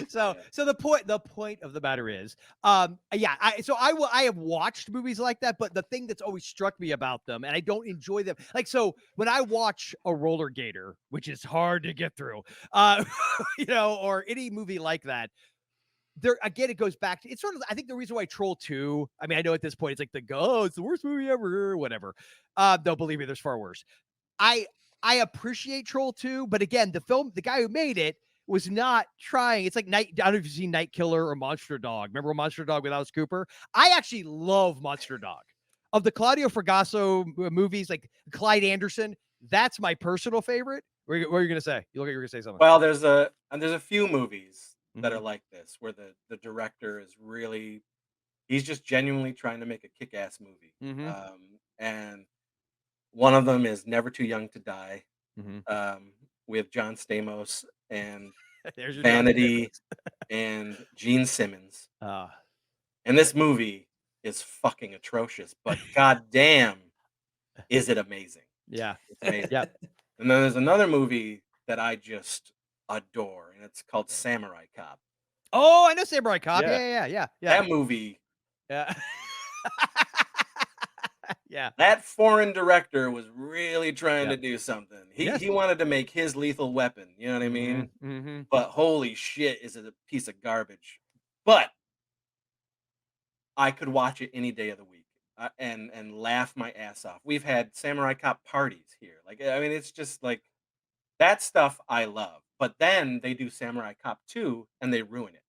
So the point of the matter is, yeah, I have watched movies like that, but the thing that's always struck me about them, and I don't enjoy them, like, so when I watch a Roller Gator, which is hard to get through, or any movie like that, there again, it goes back to, it's sort of, I think the reason why Troll 2, I mean, I know at this point it's like it's the worst movie ever, or whatever. Don't believe me, there's far worse. I appreciate Troll 2, but again, the guy who made it was not trying. It's like I don't know if you've seen Night Killer or Monster Dog. Remember Monster Dog with Alice Cooper? I actually love Monster Dog. Of the Claudio Fragasso movies, like Clyde Anderson, that's my personal favorite. What are you going to say? You look like you're going to say something. Well, there's a few movies that are Mhm. like this, where the director is really, he's just genuinely trying to make a kick-ass movie. Mhm. And one of them is Never Too Young to Die, Mhm. with John Stamos and There's your John Vanity Stamos. and Gene Simmons. Uh, And this movie is fucking atrocious, but goddamn, is it amazing? yeah. It's amazing. Yeah. And then there's another movie that I just adore, and it's called Samurai Cop. Oh, I know Samurai Cop. Yeah. Yeah. That movie, Yeah. Yeah. that foreign director was really trying Yeah. to do something. Yes. He wanted to make his Lethal Weapon, you know what I mean? Mm-hmm. But holy shit, is it a piece of garbage. But I could watch it any day of the week, and laugh my ass off. We've had Samurai Cop parties here. Like, I mean, it's just like that stuff I love. But then they do Samurai Cop 2 and they ruin it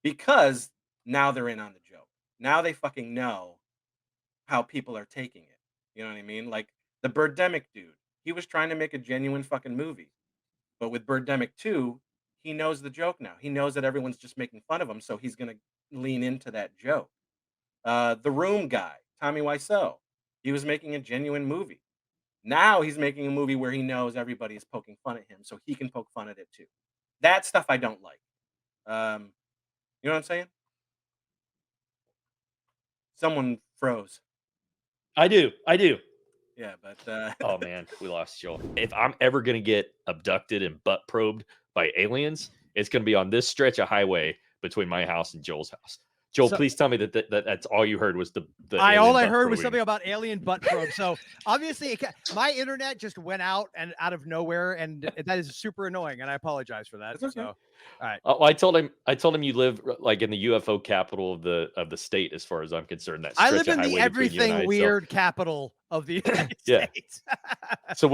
because now they're in on the joke. Now they fucking know how people are taking it. You know what I mean? Like the Birdemic dude, he was trying to make a genuine fucking movie. But with Birdemic 2, he knows the joke now. He knows that everyone's just making fun of him, so he's going to lean into that joke. The Room guy, Tommy Wiseau, he was making a genuine movie. Now he's making a movie where he knows everybody is poking fun at him, so he can poke fun at it too. That stuff I don't like. You know what I'm saying? Someone froze. I do. Yeah, but Oh man, we lost Joel. If I'm ever gonna get abducted and butt probed by aliens, it's gonna be on this stretch of highway between my house and Joel's house. Joel, So- please tell me that's all you heard was the All alien I butt heard was probing. something about alien butt probe. So obviously, my internet just went out of nowhere, and that is super annoying. And I apologize for that. It's okay. So, all right. Oh, I told him you live like in the UFO capital of the state, as far as I'm concerned. That I stretch live of in the highway between you and everything I, weird capital of the United Yeah. States. So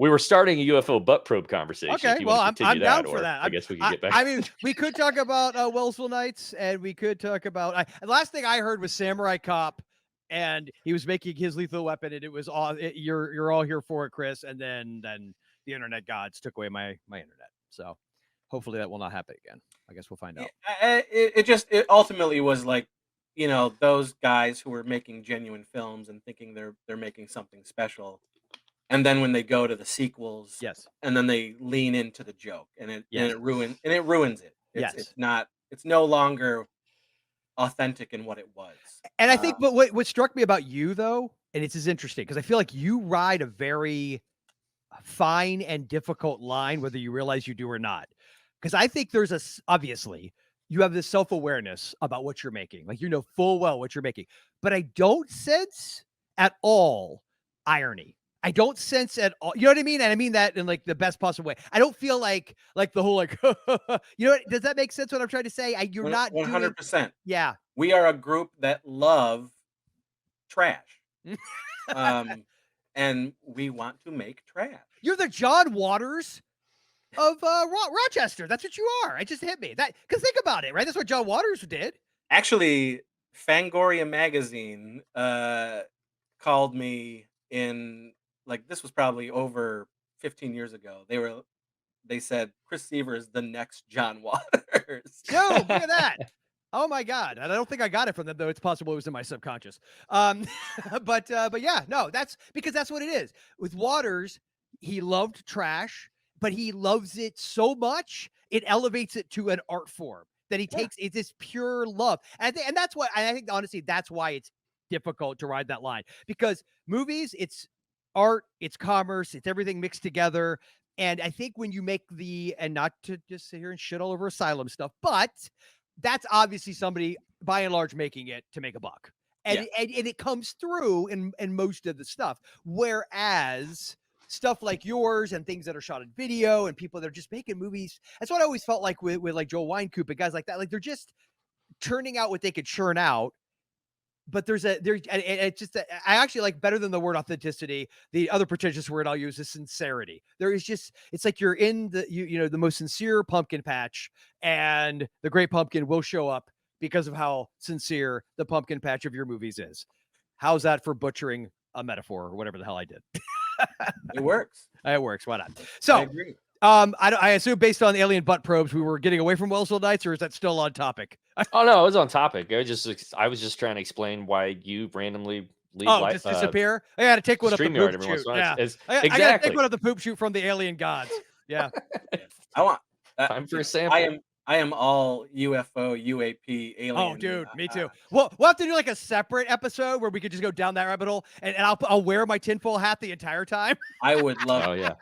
we were starting a UFO butt probe conversation. Okay, if you well, want to I'm continue down that, for or that. I guess we could get back. I mean, we could talk about Wellsville Nights, and we could talk about. The last thing I heard was Samurai Cop, and he was making his Lethal Weapon, and it was all you're all here for it, Chris. And then the internet gods took away my internet. So hopefully that will not happen again. I guess we'll find out. It ultimately was like, you know, those guys who were making genuine films and thinking they're making something special, and then when they go to the sequels, Yes. and then they lean into the joke, and it Yes. ruins it. Yes. It's no longer authentic in what it was. And I think, but what struck me about you though, and it's interesting because I feel like you ride a very fine and difficult line, whether you realize you do or not. Because I think obviously you have this self-awareness about what you're making. Like, you know full well what you're making, but I don't sense at all irony. I don't sense at all. You know what I mean? And I mean that in like the best possible way. I don't feel like the whole like, you know, does that make sense what I'm trying to say? You're not 100%. Yeah. We are a group that love trash. And we want to make trash. You're the John Waters of Rochester. That's what you are. It just hit me. Because think about it, right? That's what John Waters did. Actually, Fangoria magazine called me in, like, this was probably over 15 years ago. They said Chris Seaver is the next John Waters. No, look at that. Oh my God. And I don't think I got it from them, though. It's possible it was in my subconscious. But yeah, no, that's because that's what it is. With Waters, he loved trash, but he loves it so much, it elevates it to an art form that he takes. It's this pure love. And that's what I think, honestly, that's why it's difficult to ride that line, because movies, it's art, it's commerce, it's everything mixed together. And I think when you make and not to just sit here and shit all over Asylum stuff, but that's obviously somebody by and large making it to make a buck. And it comes through in most of the stuff. Whereas stuff like yours and things that are shot in video and people that are just making movies, that's what I always felt like with like Joel Wynkoop and guys like that. Like, they're just turning out what they could churn out. but there's it's just I actually like better than the word authenticity. The other pretentious word I'll use is sincerity. There is just, it's like you're in the you know the most sincere pumpkin patch, and the great pumpkin will show up because of how sincere the pumpkin patch of your movies is. How's that for butchering a metaphor or whatever the hell I did? It works. It works. Why not? I So, agree. I assume based on alien butt probes, we were getting away from Wellsville Nights, or is that still on topic? Oh no, it was on topic. I was just trying to explain why you randomly leave Oh, just disappear? I got to take one up the StreamYard poop every once shoot. in a while. Yeah, I got to take Exactly. one up the poop shoot from the alien gods. Yeah. I want Time for you a know, sample. I am all UFO, UAP, alien. Oh, dude, me too. Well, we'll have to do like a separate episode where we could just go down that rabbit hole, and I'll wear my tinfoil hat the entire time. I would love. Oh yeah.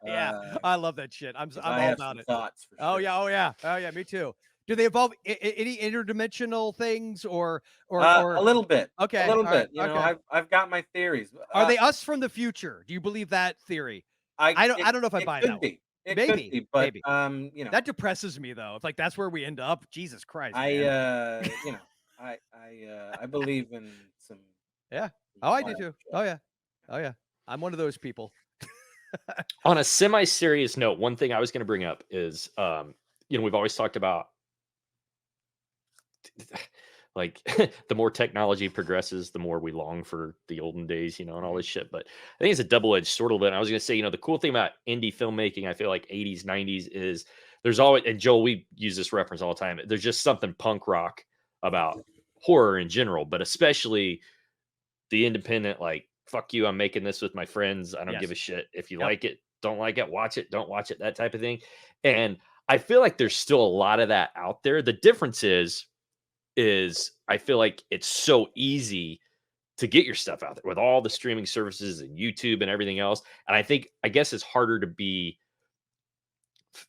Yeah, I love that shit. I'm 'Cause all I have about some it. thoughts for Oh sure. yeah, oh yeah, oh yeah. Me too. Do they involve any interdimensional things or A little bit. Okay, A little all right, bit. You know, okay. I've got my theories. Are they us from the future? Do you believe that theory? I don't know if I It buy could that one. be. It could Maybe, be, but maybe. you know, That depresses me though. If like that's where we end up, Jesus Christ, I man. you know, I believe in some Yeah. Oh, I do wild too. shit. Oh yeah. Oh yeah. I'm one of those people. On a semi-serious note, one thing I was going to bring up is, we've always talked about like the more technology progresses, the more we long for the olden days, and all this shit. But I think it's a double-edged sword a little bit. And I was going to say, the cool thing about indie filmmaking, I feel like 80s, 90s is there's always, and Joel, we use this reference all the time. There's just something punk rock about horror in general, but especially the independent, like, fuck you, I'm making this with my friends. I don't give a Yes. shit. If you Yep. like it, don't like it, watch it, don't watch it, that type of thing. And I feel like there's still a lot of that out there. The difference is I feel like it's so easy to get your stuff out there with all the streaming services and YouTube and everything else. And I guess it's harder to be,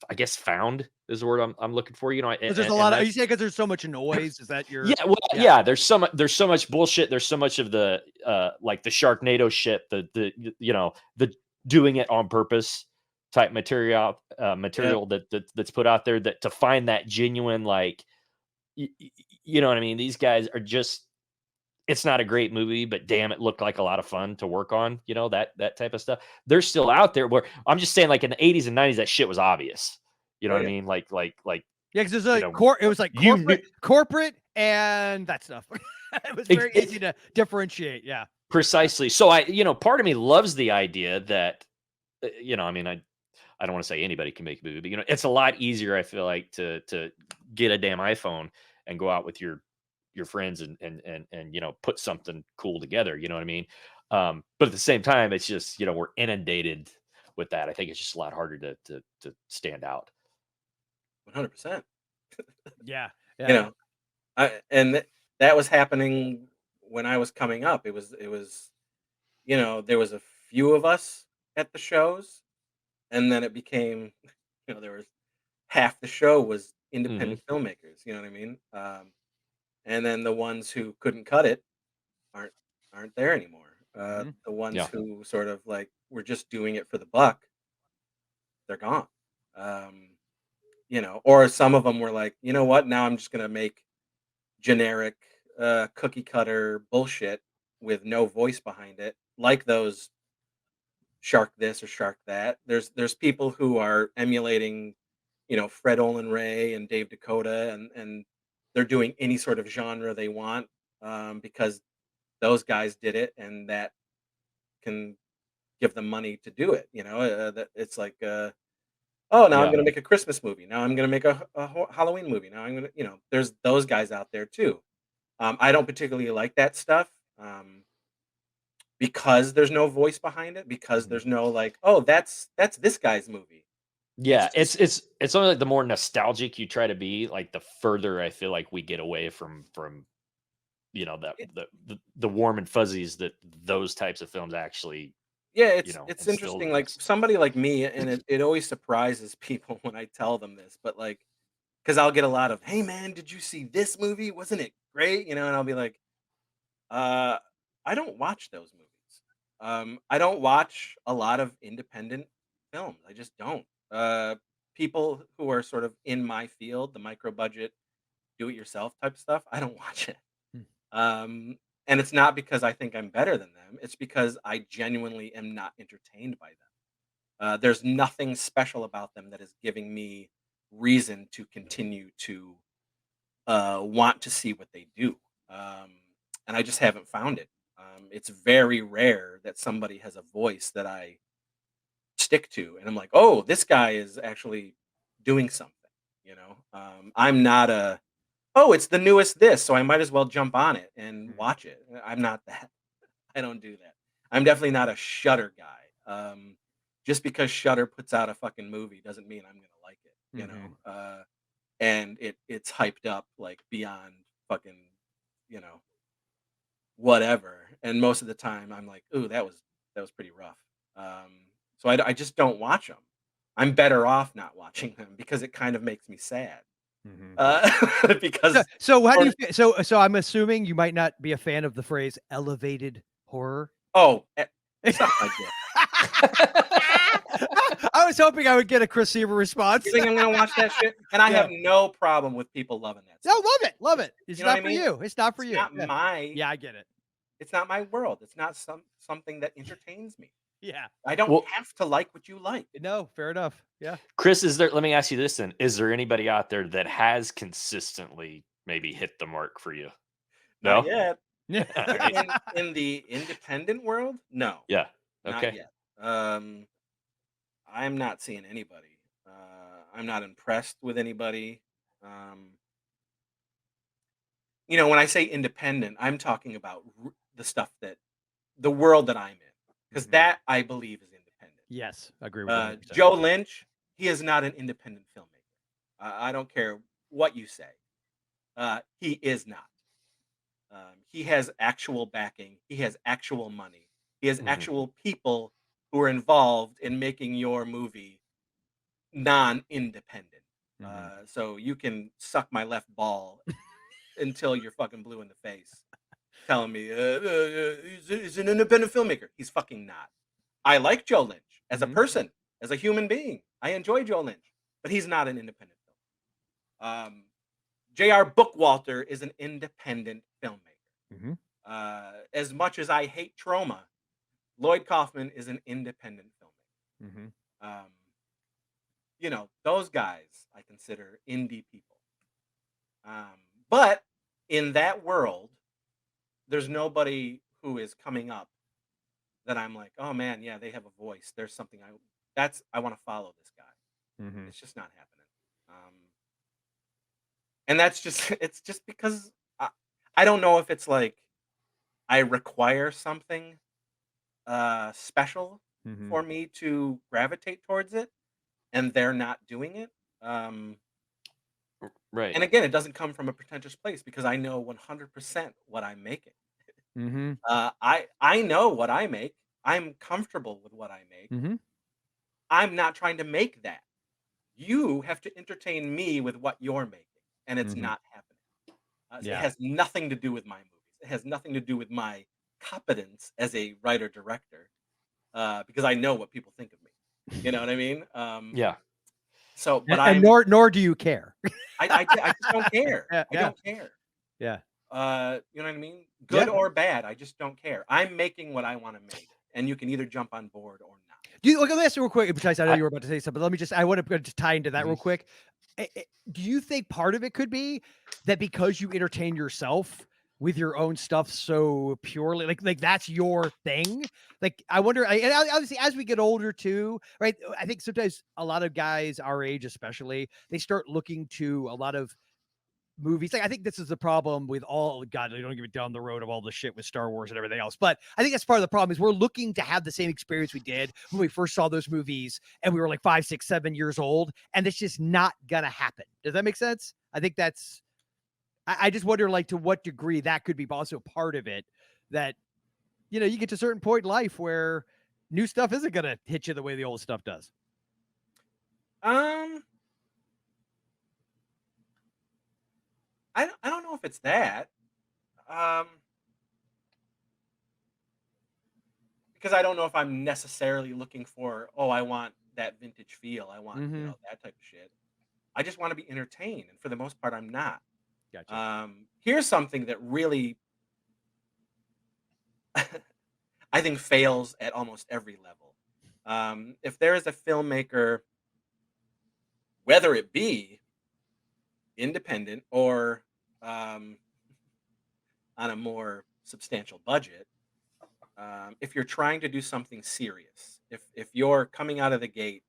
I guess, found is the word I'm looking for, Because there's a and lot of, are that's you saying because there's so much noise? Is that your, yeah, well, yeah. There's so much bullshit. There's so much of the like the Sharknado shit, the doing it on purpose type material that's put out there, that to find that genuine, like, you know what I mean? These guys are just, it's not a great movie, but damn, it looked like a lot of fun to work on, that type of stuff. They're still out there, where I'm just saying, like, in the 80s and 90s, that shit was obvious. You know what I mean? Like, yeah, because there's you like know, it was like you knew corporate and that stuff. It was very easy to differentiate. Yeah. precisely. So part of me loves the idea that, I mean, I don't want to say anybody can make a movie, but it's a lot easier, I feel like, to get a damn iPhone and go out with your friends and put something cool together. You know what I mean? But at the same time, it's just, we're inundated with that. I think it's just a lot harder to stand out. 100%. Yeah. You Yeah. know, that was happening when I was coming up. It was there was a few of us at the shows, and then it became, there was half the show was Hmm. independent filmmakers. You know what I mean? And then the ones who couldn't cut it aren't aren't there anymore. Mhm. The ones Yeah. who sort of like were just doing it for the buck, they're gone. Um, or some of them were like, you know what? Now I'm just gonna make generic, cookie cutter bullshit with no voice behind it, like those Shark this or Shark that. There's people who are emulating, Fred Olin Ray and Dave Dakota, and they're doing any sort of genre they want, because those guys did it, and that can give them money to do it. That it's like, oh, now I'm Yeah. gonna make a Christmas movie. Now I'm gonna make a Halloween movie. Now I'm gonna, there's those guys out there too. I don't particularly like that stuff, because there's no voice behind it. Because Mhm. there's no like, oh, that's this guy's movie. It's Yeah. just It's only like the more nostalgic you try to be, like, the further I feel like we get away from that it, the warm and fuzzies that those types of films actually, yeah, it's instilled interesting. in Like us. somebody like me, and it always surprises people when I tell them this, but like, because I'll get a lot of, hey man, did you see this movie? Wasn't it great? And I'll be like, Uh, I don't watch those movies. I don't watch a lot of independent films. I just don't. People who are sort of in my field, the micro budget, do it yourself type stuff, I don't watch it. Hmm. Um, And it's not because I think I'm better than them. It's because I genuinely am not entertained by them. There's nothing special about them that is giving me reason to continue to want to see what they do. Um, and I just haven't found it. It's very rare that somebody has a voice that I stick to, and I'm like, oh, this guy is actually doing something. I'm not a, oh, it's the newest this, so I might as well jump on it and watch it. I'm not that. I don't do that. I'm definitely not a Shutter guy. Just because Shutter puts out a fucking movie doesn't mean I'm gonna like it. And it's hyped up like beyond fucking, you know, whatever. And most of the time, I'm like, ooh, that was pretty rough. So I just don't watch them. I'm better off not watching them because it kind of makes me sad. Because So how do or- you so I'm assuming you might not be a fan of the phrase elevated horror. oh, suck my dick. I was hoping I would get a Chris Seaver response. You think I'm gonna watch that shit? And I Yeah. have no problem with people loving that No, stuff. love it. It's You know not what I for mean? you. It's not for It's you. not Yeah. my Yeah, I get it. it's not my world. It's not something that entertains me. Yeah. I don't Well- have to like what you like. No, fair enough. Yeah. Chris, let me ask you this then. Is there anybody out there that has consistently maybe hit the mark for you? No? Not yet. Yeah. In the independent world, no. Yeah. Not Okay. yet. I'm not seeing anybody. I'm not impressed with anybody. When I say independent, I'm talking about the stuff the world that I'm in, because Mhm. that I believe is independent. Yes, I agree with you. 100%. Joe Lynch, he is not an independent filmmaker. I don't care what you say. He is not. He has actual backing. He has actual money. He has Mhm. actual people who are involved in making your movie non-independent. So you can suck my left ball until you're fucking blue in the face, telling me he's an independent filmmaker. He's fucking not. I like Joe Lynch as a Mhm. person, as a human being. I enjoy Joe Lynch, but he's not an independent film. J.R. Bookwalter is an independent filmmaker. Mhm. As much as I hate Trauma, Lloyd Kaufman is an independent filmmaker. Mhm. Those guys I consider indie people. But in that world, there's nobody who is coming up that I'm like, oh man, yeah, they have a voice. There's something I want to follow this guy. Mhm. It's just not happening. And that's just it's just because I don't know if it's like I require something special Mhm. for me to gravitate towards it, and they're not doing it. Right. And again, it doesn't come from a pretentious place because I know 100% what I'm making. Mhm. I know what I make. I'm comfortable with what I make. Mhm. I'm not trying to make that. You have to entertain me with what you're making, and it's Mhm. not happening. It Yeah. has nothing to do with my movies. It has nothing to do with my competence as a writer director, because I know what people think of me. You know what I mean? Yeah. So, but And nor do you care. I just don't care. Yeah, I don't care. Yeah. You know what I mean? Good Yeah. or bad, I just don't care. I'm making what I want to make, and you can either jump on board or not. Let me ask you real quick, because I know you were about to say something. I want to tie into that real Mhm. quick. Do you think part of it could be that because you entertain yourself with your own stuff so purely, like that's your thing? Like, I wonder, and obviously as we get older too, right? I think sometimes a lot of guys our age, especially, they start looking to a lot of movies. Like, I think this is the problem with God, they don't get down the road of all the shit with Star Wars and everything else. But I think that's part of the problem is we're looking to have the same experience we did when we first saw those movies and we were like 5, 6, 7 years old. And it's just not gonna happen. Does that make sense? I think I just wonder, like, to what degree that could be also part of it, that, you get to a certain point in life where new stuff isn't gonna hit you the way the old stuff does. I don't know if it's that. Because I don't know if I'm necessarily looking for, oh, I want that vintage feel. I want, Mhm. that type of shit. I just want to be entertained, and for the most part, I'm not. Gotcha. Here's something that really I think fails at almost every level. If there is a filmmaker, whether it be independent or um, on a more substantial budget, if you're trying to do something serious, if you're coming out of the gate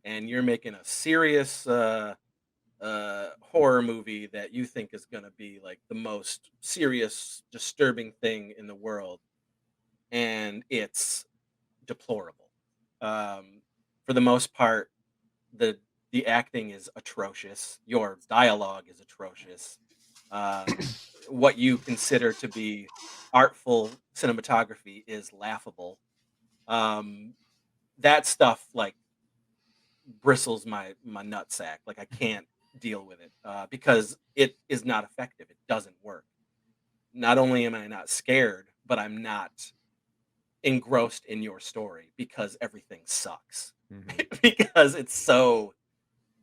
and you're making a serious horror movie that you think is going to be like the most serious, disturbing thing in the world, and it's deplorable. Um, for the most part, the the acting is atrocious. Your dialogue is atrocious. What you consider to be artful cinematography is laughable. Um, that stuff like bristles my nutsack. Like I can't deal with it because it is not effective. It doesn't work. Not only am I not scared, but I'm not engrossed in your story because everything sucks because it's so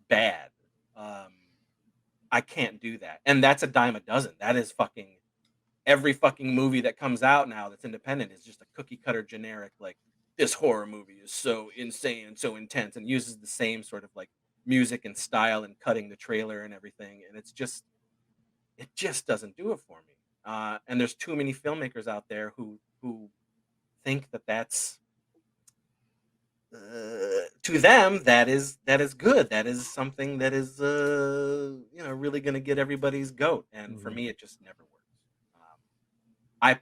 bad. Um, I can't do that, and that's a dime a dozen. That is fucking every fucking movie that comes out now that's independent is just a cookie cutter generic like this horror movie is so insane and so intense and uses the same sort of like music and style and cutting the trailer and everything and it just doesn't do it for me and there's too many filmmakers out there who think that that's to them that is good, that is something that is really going to get everybody's goat, and for me it just never works. um, I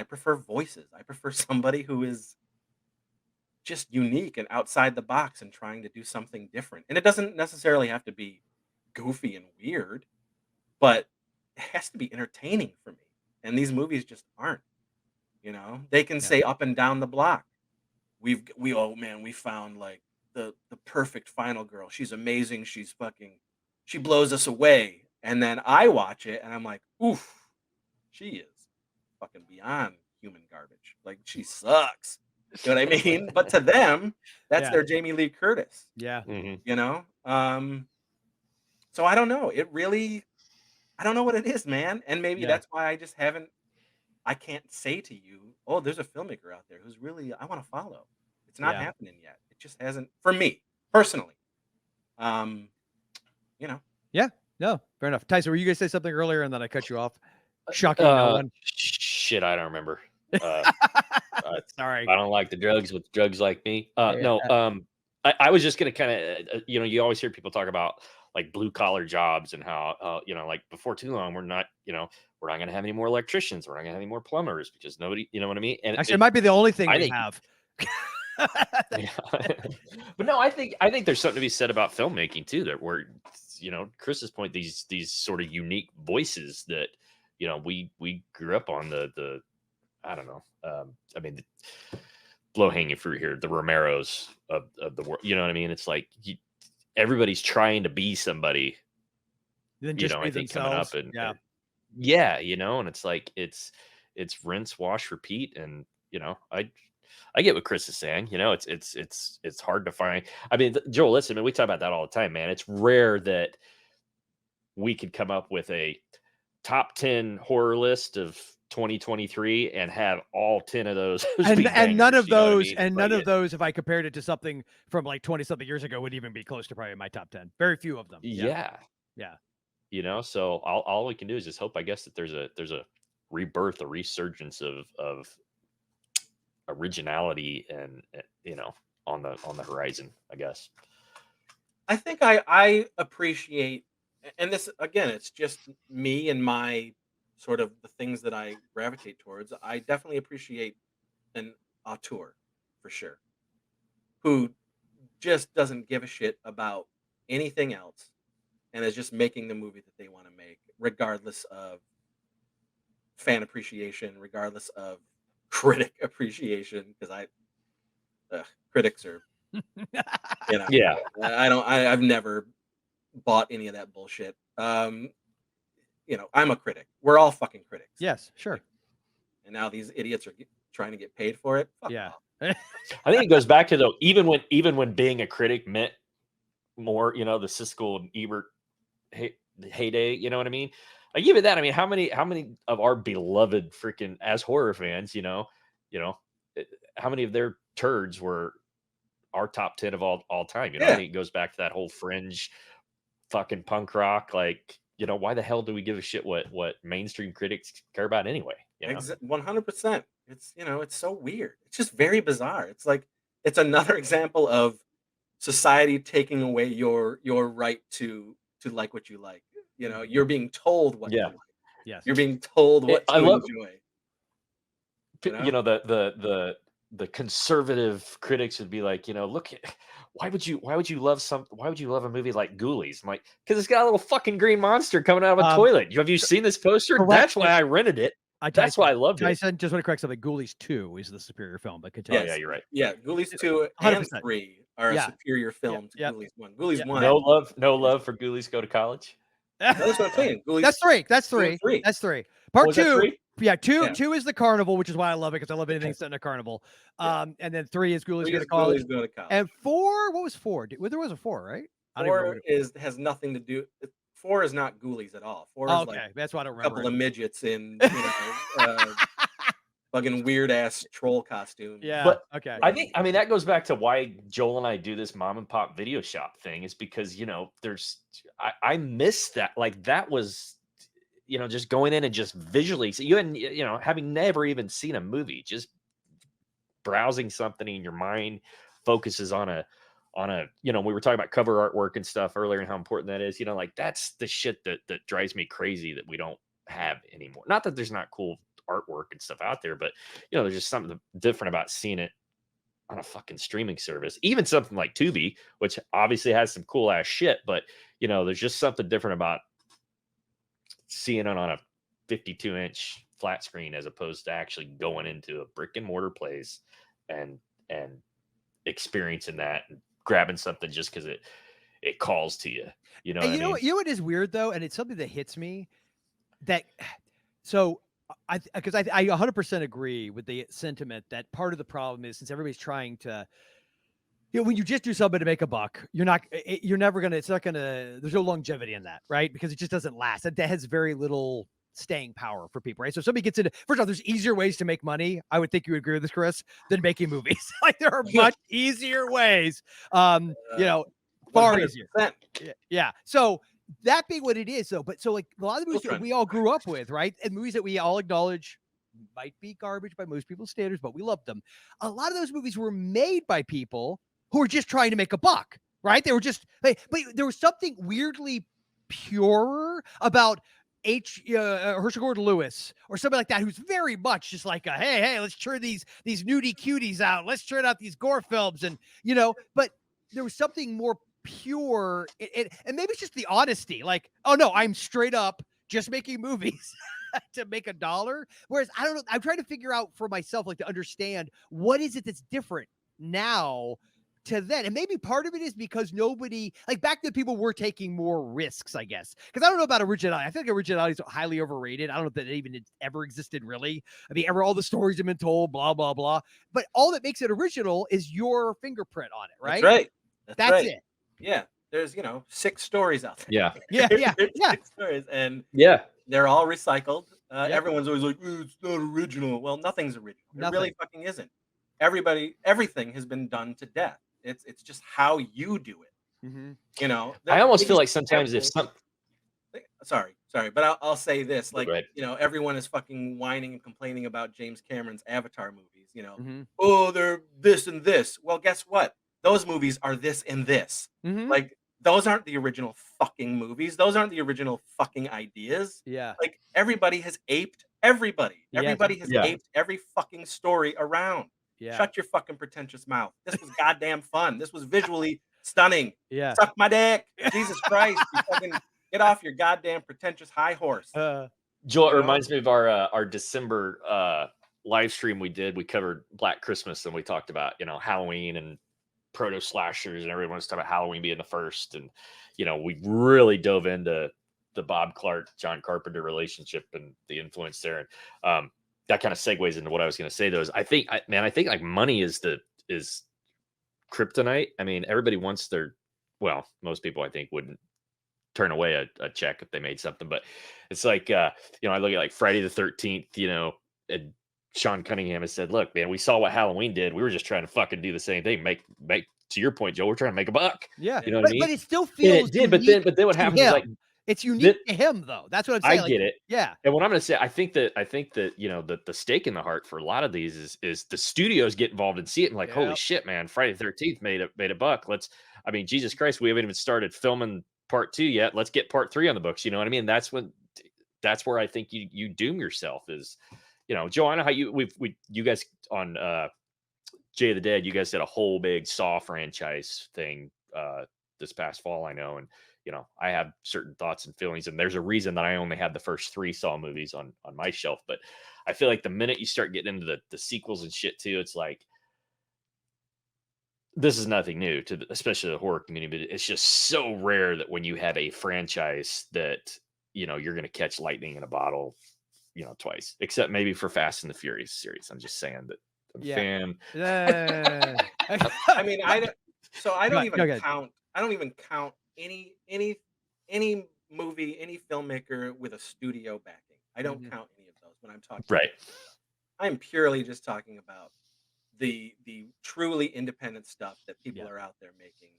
prefer voices. I prefer somebody who is just unique and outside the box and trying to do something different. And it doesn't necessarily have to be goofy and weird, but it has to be entertaining for me. And these movies just aren't, They can Yeah. say up and down the block. Oh man, we found like the perfect final girl. She's amazing. She blows us away. And then I watch it and I'm like, oof, she is fucking beyond human garbage. Like she sucks. You know what I mean? But to them, that's Yeah. their Jamie Lee Curtis, Yeah. you know? So I don't know. I don't know what it is, man. And maybe Yeah. that's why I can't say to you, oh, there's a filmmaker out there who's really I want to follow. It's not Yeah. happening yet. It just hasn't for me personally. Um, you know, Yeah. No, fair enough. Tyson, were you going to say something earlier and then I cut you off? Shocking no one. Shit, I don't remember. Sorry. I don't like the drugs with drugs like me. Yeah. No, I was just gonna kind of, you always hear people talk about like blue collar jobs and how, like before too long, we're not gonna have any more electricians. We're not gonna have any more plumbers because nobody, you know what I mean? And Actually, it might be the only thing I we think, have. yeah. But no, I think there's something to be said about filmmaking too, that we're, Chris's point, these sort of unique voices that, we grew up on the I don't know. I mean, low hanging fruit here, the Romeros of the world. You know what I mean? It's like everybody's trying to be somebody. Then just I be think coming themselves. up and Yeah. yeah, and it's like it's rinse, wash, repeat, and I get what Chris is saying. It's hard to find. I mean, Joel, listen, man, we talk about that all the time, man. It's rare that we could come up with a top 10 horror list of 2023 and have all 10 of those be And none bangers, of you know what I those, mean? and It's none like of those, if I compared it to something from like 20 something years ago, would even be close to probably my top 10. Very few of them. Yeah. yeah, Yeah. so all we can do is just hope, I guess, that there's a rebirth, a resurgence of originality and on the horizon, I guess. I think I appreciate, and this again, it's just me and my sort of the things that I gravitate towards. I definitely appreciate an auteur for sure, who just doesn't give a shit about anything else and is just making the movie that they want to make, regardless of fan appreciation, regardless of critic appreciation. Because critics are, you know, Yeah. I've never bought any of that bullshit. I'm a critic. We're all fucking critics. Yes, sure. And now these idiots are trying to get paid for it. Fuck Yeah. off. I think it goes back to, though, even when being a critic meant more, the Siskel and Ebert heyday, you know what I mean? I give it that. I mean, how many of our beloved freaking, as horror fans, You know, how many of their turds were our top 10 of all time? You know, I Yeah. think it goes back to that whole fringe fucking punk rock. Like, you know, why the hell do we give a shit what mainstream critics care about anyway? You know, 100%. It's, you know, it's so weird. It's just very bizarre. It's like it's another example of society taking away your right to like what you like. You know, you're being told what Yeah. to like. Yes. You're being told what I to love, enjoy. you know, the conservative critics would be like, you know, look, why would you love a movie like Ghoulies? I'm like, because it's got a little fucking green monster coming out of a toilet. Have you seen this poster? correct. That's why I rented it. That's why I loved it. Tyson, just want to correct something. Ghoulies 2 is the superior film, but continue. Oh yeah, you're right. Yeah, Ghoulies 2 and 100%. 3 are a Yeah. superior film to Yep. Ghoulies 1. Ghoulies Yep. 1. No love for Ghoulies Go to College. That's what I'm saying. Ghoulies That's 3. That's 2 and 3. 3. That's 3. Oh, Part was that 2. 3? Yeah, 2 Yeah. 2 is the carnival, which is why I love it, because I love anything Okay. set in a carnival. Yeah. And then 3 is Ghoulies 3 Go is to College. Ghoulies Go to College. And 4, what was 4? Well, there was a 4, right? I don't even 4 remember. has nothing to do. 4 is not Ghoulies at all. 4 Oh, is okay, like that's why I don't a remember. couple of midgets in, you know, fucking weird ass troll costumes. Yeah. But okay. I mean, that goes back to why Joel and I do this mom and pop video shop thing, is because, you know, I miss that. Like, that was, you know, just going in and just visually, so you know, having never even seen a movie, just browsing something in your mind focuses on a, you know, we were talking about cover artwork and stuff earlier and how important that is, you know, like that's the shit that drives me crazy that we don't have anymore. Not that there's not cool artwork and stuff out there, but you know, there's just something different about seeing it on a fucking streaming service, even something like Tubi, which obviously has some cool ass shit, but you know, there's just something different about seeing it on a 52-inch flat screen as opposed to actually going into a brick and mortar place and experiencing that and grabbing something just because it calls to you. You know, And what you I know mean? what it is weird though, and it's something that hits me that so because I 100% agree with the sentiment that part of the problem is, since everybody's trying to, you know, when you just do something to make a buck, you're never gonna, it's not gonna, there's no longevity in that, right? Because it just doesn't last. That has very little staying power for people, right? So if somebody gets into, first of all, there's easier ways to make money. I would think you would agree with this, Chris, than making movies. Like there are much easier ways. You know, far 100%. easier. Yeah. So that being what it is, though, but so like a lot of the movies that we all grew up with, right? And movies that we all acknowledge might be garbage by most people's standards, but we love them. A lot of those movies were made by people who were just trying to make a buck, right? They were just, but there was something weirdly purer about Herschel Gordon Lewis or something like that, who's very much just like hey, let's turn these nudie cuties out, let's turn out these gore films, and you know, but there was something more pure, and maybe it's just the honesty, like, oh no, I'm straight up just making movies to make $1. Whereas I don't know, I'm trying to figure out for myself, like, to understand what is it that's different now to then. And maybe part of it is because nobody, like back then, people were taking more risks, I guess. Because I don't know about originality. I feel like originality is highly overrated. I don't know if that even ever existed, really. I mean, all the stories have been told, blah, blah, blah. But all that makes it original is your fingerprint on it, right? That's right. That's right. it. Yeah. There's, you know, 6 stories out there. Yeah. Yeah. 6 stories. And Yeah. they're all recycled. Everyone's always like, it's not original. Well, nothing's original. It really fucking isn't. Everything has been done to death. It's just how you do it. Mm-hmm. You know, I almost feel like sometimes if some, sorry, but I'll say this, like, right. you know, everyone is fucking whining and complaining about James Cameron's Avatar movies, you know. Mm-hmm. Oh, they're this and this. Well, guess what? Those movies are this and this. Mm-hmm. Like, those aren't the original fucking movies. Those aren't the original fucking ideas. Yeah. Like, everybody has aped everybody. Yes. Everybody has aped every fucking story around. Yeah. Shut your fucking pretentious mouth. This was goddamn fun. This was visually stunning. Yeah. Suck my dick. Jesus Christ. You fucking get off your goddamn pretentious high horse. Joel, it reminds me of our December live stream we did. We covered Black Christmas and we talked about, you know, Halloween and proto slashers, and everyone was talking about Halloween being the first. And, you know, we really dove into the Bob Clark, John Carpenter relationship and the influence there. And that kind of segues into what I was going to say, though, is I think like money is kryptonite. I mean, everybody wants most people I think wouldn't turn away a check if they made something, but it's like, you know, I look at like Friday the 13th, you know, Sean Cunningham has said, look, man, we saw what Halloween did. We were just trying to fucking do the same thing. Make to your point, Joe, we're trying to make a buck. Yeah. You know what I mean? But it still And feels it did, but unique then what to happens is like him. It's unique then to him, though. That's what I'm I saying. Like, get it. yeah. And what I'm going to say, I think that you know the stake in the heart for a lot of these is the studios get involved and see it and like, holy Yep. shit, man, Friday the 13th made a buck. I mean, Jesus Christ, we haven't even started filming part 2 yet. Let's get part 3 on the books. You know what I mean? That's where I think you doom yourself is, you know, Joe, I know how you guys on Jay of the Dead, you guys did a whole big Saw franchise thing this past fall, I know, and you know, I have certain thoughts and feelings, and there's a reason that I only had the first 3 Saw movies on my shelf. But I feel like the minute you start getting into the sequels and shit too, it's like this is nothing new to especially the horror community, but it's just so rare that when you have a franchise that, you know, you're going to catch lightning in a bottle, you know, twice, except maybe for Fast and the Furious series. I'm just saying that I'm a fan. I mean, I don't even count. I don't even count any movie, any filmmaker with a studio backing. I don't count any of those when I'm talking. Right. I'm purely just talking about the truly independent stuff that people are out there making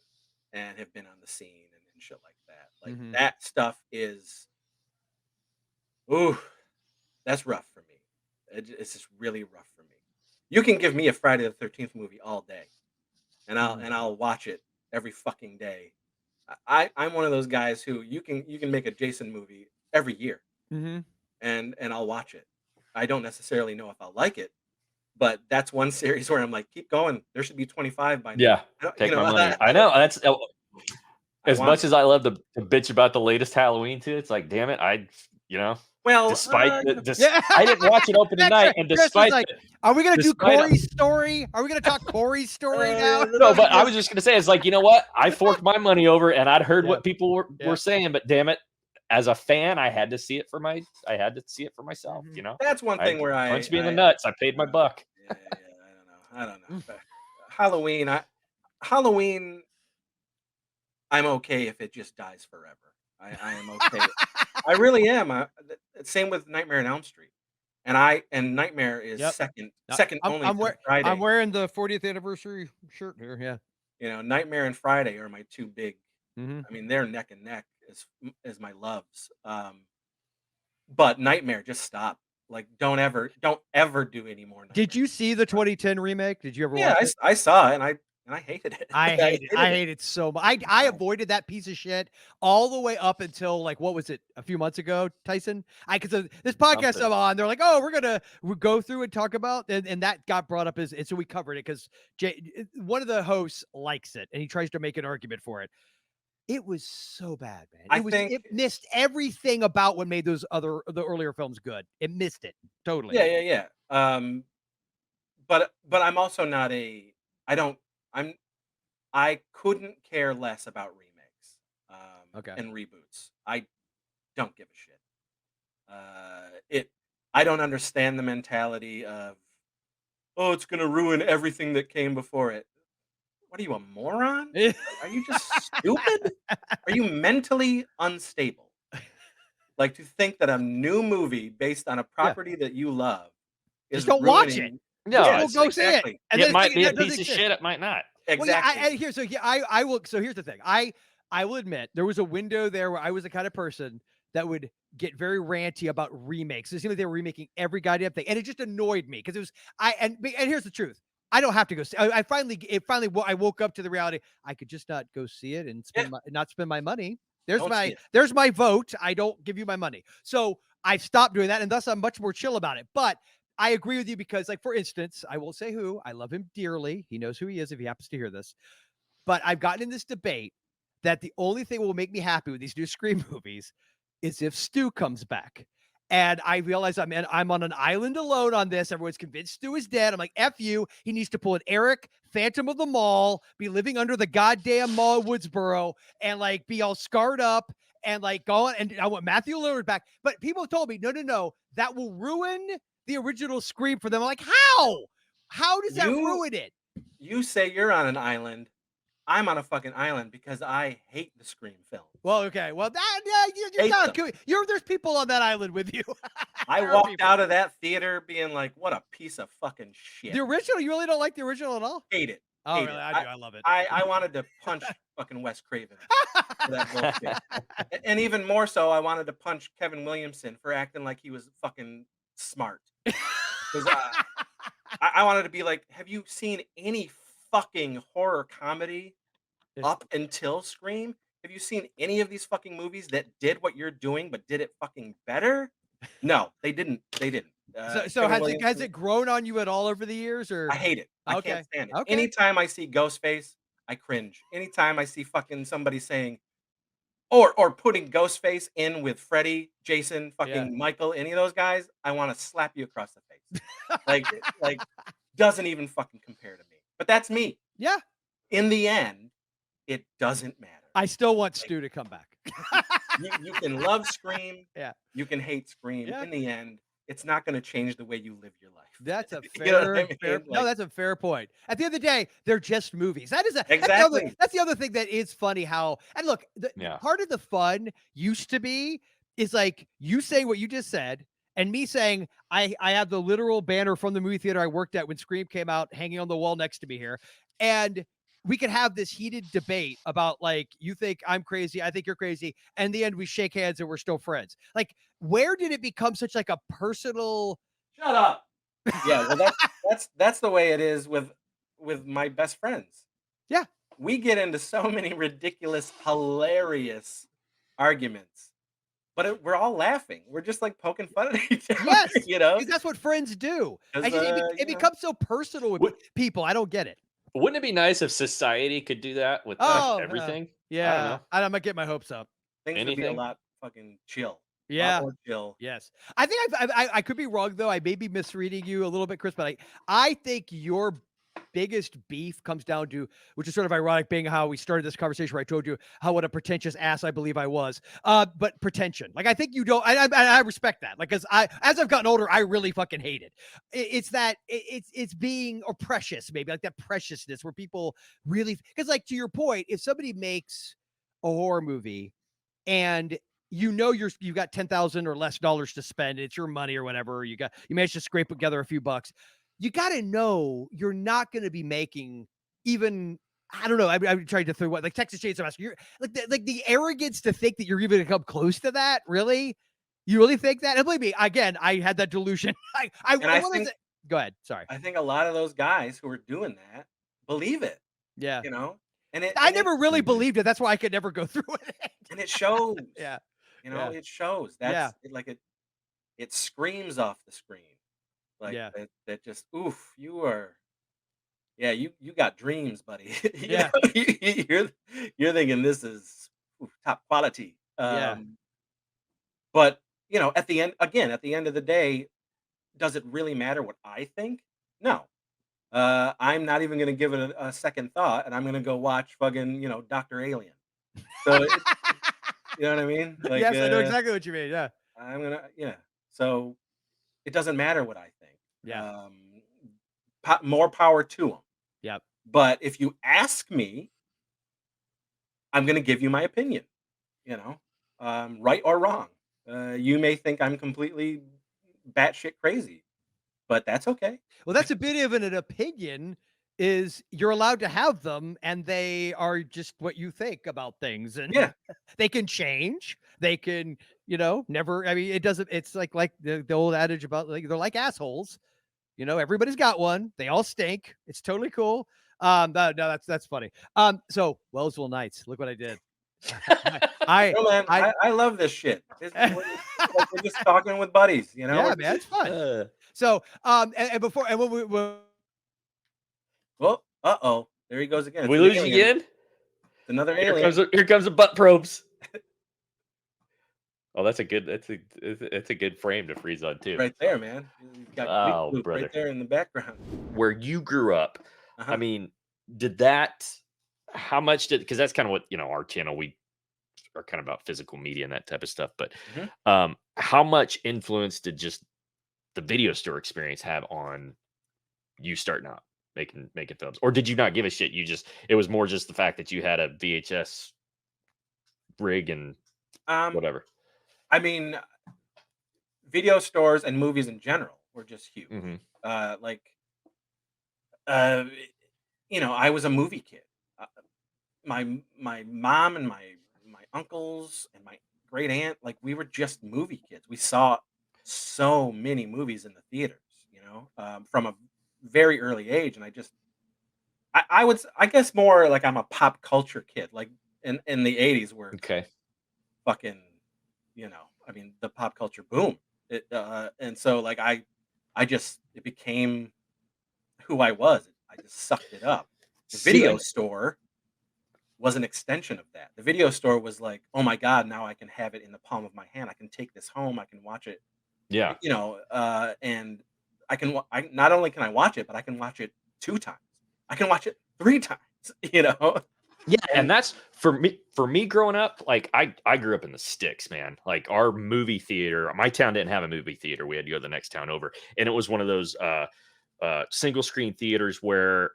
and have been on the scene and shit like that. Like that stuff is, ooh, that's rough for me. It's just really rough for me. You can give me a Friday the 13th movie all day, and I'll watch it every fucking day. I'm one of those guys who you can make a Jason movie every year, and I'll watch it. I don't necessarily know if I'll like it, but that's one series where I'm like, keep going. There should be 25 by now. Yeah, take my money. I know that's as much as I love to bitch about the latest Halloween too. It's like, damn it, well, despite I didn't watch it opening night, and despite like, are we gonna do Corey's story? Are we gonna talk Corey's story now? No, but I was just gonna say, it's like, you know what? I forked my money over, and I'd heard what people were saying, but damn it, as a fan, I had to see it for myself. You know, that's one thing where I punched me in the nuts. I paid my buck. I don't know. Halloween, I'm okay if it just dies forever. I am okay. I really am. Same with Nightmare on Elm Street, and Nightmare is second only to Friday. I'm wearing the 40th anniversary shirt here. Yeah, you know, Nightmare and Friday are my two big. I mean, they're neck and neck as my loves. But Nightmare, just stop. Like, don't ever do any more. Nightmare. Did you see the 2010 remake? Did you ever watch it? I saw it, and I hated it. I hated it so much. I avoided that piece of shit all the way up until, like, what was it, a few months ago, Tyson? Because this podcast I'm on, they're like, oh, we'll go through and talk about, and that got brought up and so we covered it because one of the hosts likes it and he tries to make an argument for it. It was so bad, man. It missed everything about what made the earlier films good. It missed it totally. Yeah. But I'm also not I couldn't care less about remakes and reboots. I don't give a shit. I don't understand the mentality of, oh, it's gonna ruin everything that came before it. What are you, a moron? Are you just stupid? Are you mentally unstable? Like, to think that a new movie based on a property that you love is just don't watch it. No, go see it. And it might be a piece of shit. It might not. Exactly. Well, I will. So here's the thing. I will admit there was a window there where I was the kind of person that would get very ranty about remakes. It seemed like they were remaking every goddamn thing, and it just annoyed me because it was and here's the truth. I don't have to go see. I woke up to the reality. I could just not go see it and not spend my money. There's my vote. I don't give you my money. So I've stopped doing that, and thus I'm much more chill about it. But I agree with you because, like, for instance, I won't say who. I love him dearly. He knows who he is if he happens to hear this. But I've gotten in this debate that the only thing that will make me happy with these new Scream movies is if Stu comes back. And I realize I'm on an island alone on this. Everyone's convinced Stu is dead. I'm like, F you. He needs to pull an Eric, Phantom of the Mall, be living under the goddamn mall of Woodsboro, and, like, be all scarred up and, like, go on. And I want Matthew Lillard back. But people told me, no, that will ruin the original Scream for them. I'm like, how? How does that ruin it? You say you're on an island. I'm on a fucking island because I hate the Scream film. Well, okay. Well, you're Hate not. them. There's people on that island with you. I There are walked people. out of that theater being like, "What a piece of fucking shit." The original. You really don't like the original at all? Hate it. Oh, Hate really? it. I do. I love it. I wanted to punch fucking Wes Craven for that bullshit. And even more so, I wanted to punch Kevin Williamson for acting like he was fucking smart. Because I wanted to be like, have you seen any fucking horror comedy up until Scream? Have you seen any of these fucking movies that did what you're doing but did it fucking better? No, they didn't. They didn't. So Kevin has Williamson, it grown on you at all over the years, or I hate it. I okay, can't stand it. okay, Anytime I see Ghostface, I cringe. Anytime I see fucking somebody saying or putting Ghostface in with Freddy, Jason, yeah, fucking Michael, any of those guys, I want to slap you across the face. Like doesn't even fucking compare to me. But that's me. yeah. In the end, it doesn't matter. I still want Like, Stu to come back. you can love Scream, Yeah, you can hate Scream. yeah. In the end, it's not going to change the way you live your life. That's a You know what I fair. mean? No, Like, that's a fair point. At the end of the day, they're just movies. exactly. That's the other thing that is funny. How and look, Yeah. part of the fun used to be is like you saying what you just said, and me saying I have the literal banner from the movie theater I worked at when Scream came out, hanging on the wall next to me here, and we could have this heated debate about like you think I'm crazy, I think you're crazy, and in the end we shake hands and we're still friends. Like, where did it become such like a personal? Shut up. Yeah, well that's the way it is with my best friends. Yeah. We get into so many ridiculous, hilarious arguments, but we're all laughing. We're just like poking fun at each other, Yes, you know? because that's what friends do. 'Cause, It becomes so personal with Would, people. I don't get it. wouldn't it be nice if society could do that with like Oh, everything? I don't yeah. know. I might get my hopes up. things would be a Anything? lot fucking chill. A lot Yeah. more chill. Yes. I think I could be wrong though. I may be misreading you a little bit, Chris, but I think your biggest beef comes down to, which is sort of ironic, being how we started this conversation where I told you how what a pretentious ass I believe I was. But pretension. Like I think you don't. I respect that. Like because as I've gotten older, I really fucking hate it. It's that it's being or precious, maybe like that preciousness where people really, because like to your point, if somebody makes a horror movie and you've got 10,000 or less dollars to spend, it's your money or whatever, you managed to scrape together a few bucks, you got to know you're not going to be making even, I don't know, I'm trying to throw what, like Texas Chainsaw Massacre, you're like the arrogance to think that you're even going to come close to that. Really, you really think that? And believe me, again, I had that delusion. Go ahead, sorry. I think a lot of those guys who are doing that believe it, Yeah, you know? I never really Mhm. believed it. That's why I could never go through it. And it shows. Yeah, You know, yeah, it shows. yeah, It screams off the screen. Like yeah, that just oof, yeah, you got dreams, buddy. You yeah, know, you're thinking this is oof, top quality. yeah. But at the end of the day, does it really matter what I think? No. I'm not even gonna give it a second thought, and I'm gonna go watch fucking, Dr. Alien. So you know what I mean? Like Yes, I know exactly what you mean. Yeah, I'm gonna yeah. So it doesn't matter what I think. yeah, More power to them. yeah. But if you ask me, I'm going to give you my opinion. You know, right or wrong. You may think I'm completely batshit crazy, but that's okay. Well, that's a bit of an opinion. Is you're allowed to have them, and they are just what you think about things, and Yeah, they can change. They can, never. I mean, it doesn't. It's like the old adage about like they're like assholes. Everybody's got one. They all stink. It's totally cool. No, that's funny. So Wellsville Nights. Look what I did. I, no man, I, I love this shit. We're just talking with buddies. You know, yeah, We're man, it's fun. Uh, So, and before, and when well, there he goes again. we It's an lose alien. again. It's another Here alien. comes the butt probes. Oh, that's a good frame to freeze on too. Right there, man. He's got Oh, Greek brother. right there in the background. Where you grew up, Uh-huh. I mean, how much did, because that's kind of what, our channel, we are kind of about physical media and that type of stuff. But Mhm. how much influence did just the video store experience have on you starting out? making films, or did you not give a shit? It was more just the fact that you had a VHS rig and Um, whatever. I mean, video stores and movies in general were just huge. Hmm. Like, uh, I was a movie kid. Uh, my mom and my uncles and my great aunt, like we were just movie kids. We saw so many movies in the theaters, from a very early age, and I guess more like I'm a pop culture kid. Like in the '80s, where Okay. fucking, I mean, the pop culture boom. And so like I just it became who I was. I just sucked it up. The See, video store was an extension of that. The video store was like, oh my god, now I can have it in the palm of my hand. I can take this home. I can watch it. yeah. And I not only can I watch it, but I can watch it 2 times. I can watch it 3 times. You know. Yeah, and And that's for me growing up, like I grew up in the sticks, man. Like our movie theater, my town didn't have a movie theater. We had to go to the next town over. And it was one of those single screen theaters where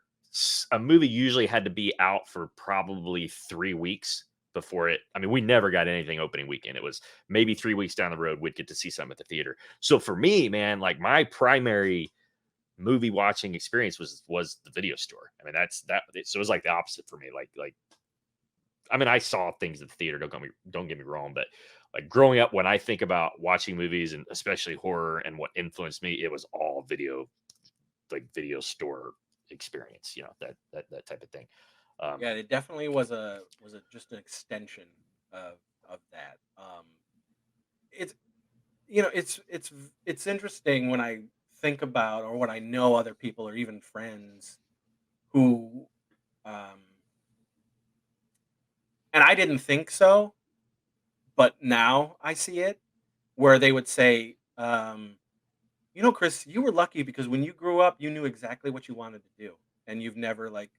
a movie usually had to be out for probably 3 weeks before it. I mean, we never got anything opening weekend. It was maybe 3 weeks down the road we'd get to see something at the theater. So for me, man, like my primary movie watching experience was the video store. I mean, that's that. So it was like the opposite for me. Like I mean, I saw things at the theater. Don't get me wrong, but like growing up, when I think about watching movies and especially horror and what influenced me, it was all video store experience. That type of thing. yeah, it definitely was a just an extension of that. It's it's interesting when I think about, or when I know other people or even friends who um and I didn't think so, but now I see it, where they would say, Chris, you were lucky because when you grew up, you knew exactly what you wanted to do, and you've never like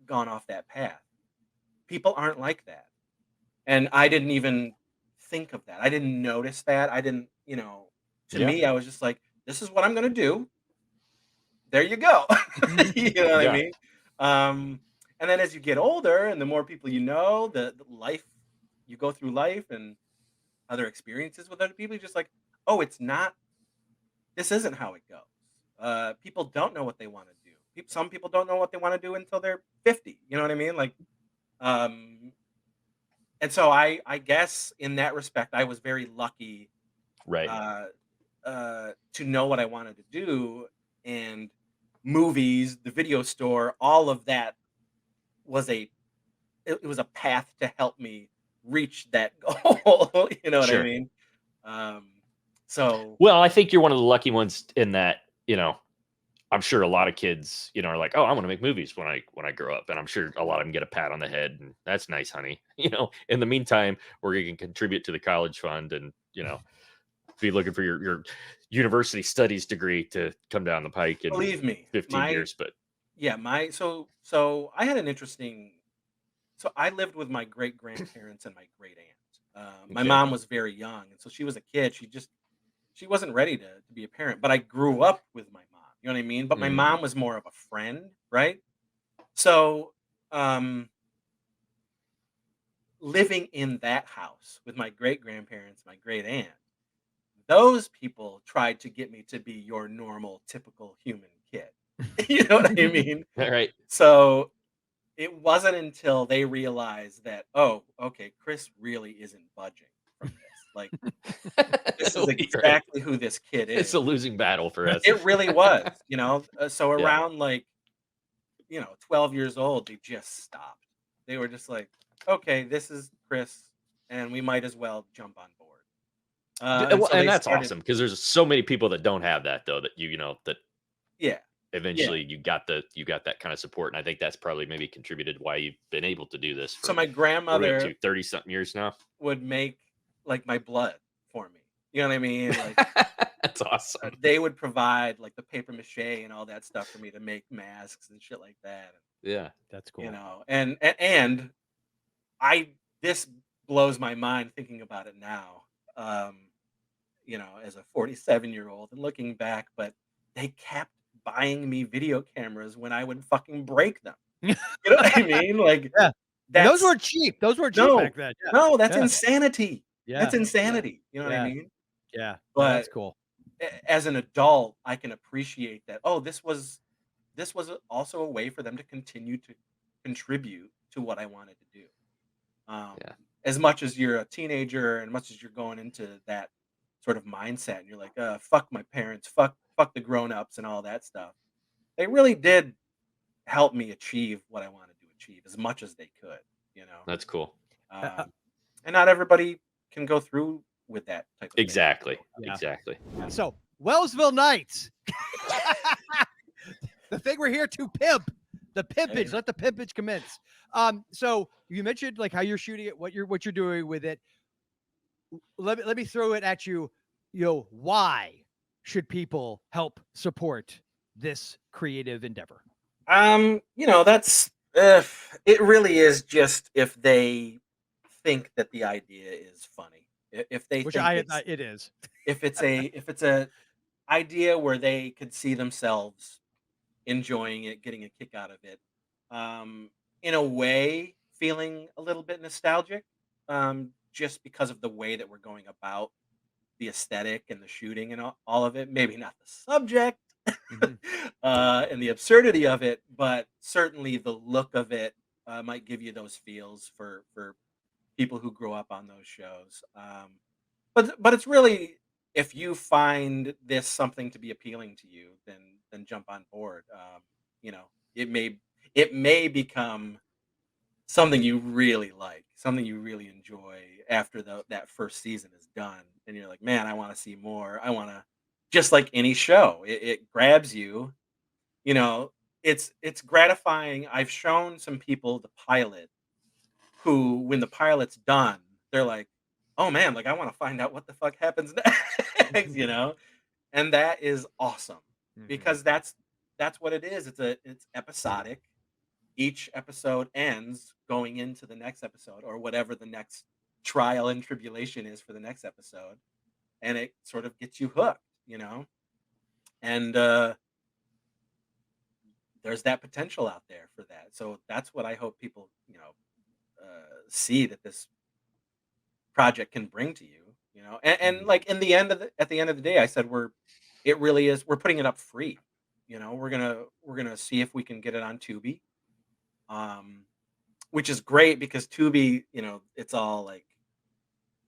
gone off that path. People aren't like that. And I didn't even think of that. I didn't notice that. I didn't, to Yeah, me, I was just like, this is what I'm going to do. There you go. You know what I yeah, mean? Um, and then as you get older and the more people you know, the life you go through life and other experiences with other people, you're just like, oh, this isn't how it goes. People don't know what they want to do. Some people don't know what they want to do until they're 50. You know what I mean? Like, um, and so I guess in that respect, I was very lucky right. uh, to know what I wanted to do, and movies, the video store, all of that was it was a path to help me reach that goal. You know what I Sure. mean? Um, so Well, I think you're one of the lucky ones in that, I'm sure a lot of kids, are like, "Oh, I want to make movies when I grow up," and I'm sure a lot of them get a pat on the head, and that's nice, honey. In the meantime, we're going to contribute to the college fund, and be looking for your university studies degree to come down the pike in believe me, 15 years. But so I had an interesting. So I lived with my great grandparents and my great aunt. My okay, mom was very young, and so she was a kid. She wasn't ready to be a parent. But I grew up with my mom. You know what I mean? But my mhm, mom was more of a friend, right? So um, living in that house with my great grandparents, my great aunt, those people tried to get me to be your normal, typical human kid. You know what I mean? all right, So it wasn't until they realized that, oh, okay, Chris really isn't budging from this. Like, this is right. exactly who this kid It's is. a losing battle for us. It really was. So Yeah, around like, 12 years old, they just stopped. They were just like, okay, this is Chris, and we might as well jump on board. And Well, so and they that's started, awesome because there's so many people that don't have that though. That that yeah, yeah. eventually you got that kind of support, and I think that's probably maybe contributed why you've been able to do this So for my what are we up grandmother to 30 something years now. would make like my blood for me. You know what I mean? Like, That's awesome. they would provide like the paper mache and all that stuff for me to make masks and shit like that. Yeah. That's You cool. know, and I this blows my mind thinking about it now. Um, as a 47-year-old and looking back, but they kept buying me video cameras when I would fucking break them. You know what I mean? Like Yeah. And those that's weren't cheap. Those weren't cheap no, back then. Yeah. no, that's Yeah. insanity. Yeah. That's insanity. You know what I Yeah. mean? Yeah. No, But that's cool. as an adult, I can appreciate that. Oh, this was also a way for them to continue to contribute to what I wanted to do. Um, Yeah. as much as you're a teenager and much as you're going into that sort of mindset, and you're like, fuck my parents, fuck the grown-ups and all that stuff. They really did help me achieve what I wanted to achieve as much as they could, you know. That's cool. Uh, uh, Um, and not everybody can go through with that type of thing. Exactly. Yeah. Exactly. So, Wellsville Nights. The thing we're here to pimp. The pimpage. Hey. Let the pimpage commence. So you mentioned like how you're shooting it, what you're doing with it. Let me throw it at you. Why should people help support this creative endeavor? That's if it really is just if they think that the idea is funny. If they Which think it's it is. if it's a idea where they could see themselves enjoying it, getting a kick out of it, um, in a way, feeling a little bit nostalgic, just because of the way that we're going about the aesthetic and the shooting and all of it. Maybe not the subject Mhm. and the absurdity of it, but certainly the look of it might give you those feels for people who grow up on those shows. But it's really if you find this something to be appealing to you, then jump on board. You know, it may become something you really like, something you really enjoy after that first season is done, and you're like, man, I want to see more. I want to, just like any show, it grabs you. You know, it's gratifying. I've shown some people the pilot who, when the pilot's done, they're like, "Oh man, like I want to find out what the fuck happens next," you know? And that is awesome Mhm. because that's what it is. It's episodic. Each episode ends going into the next episode or whatever the next trial and tribulation is for the next episode, and it sort of gets you hooked, you know? And there's that potential out there for that. So that's what I hope people, see that this project can bring to you, you know. And Mhm. like at the end of the day, I said it really is. We're putting it up free. You know, we're gonna see if we can get it on Tubi, um, which is great because Tubi, it's all like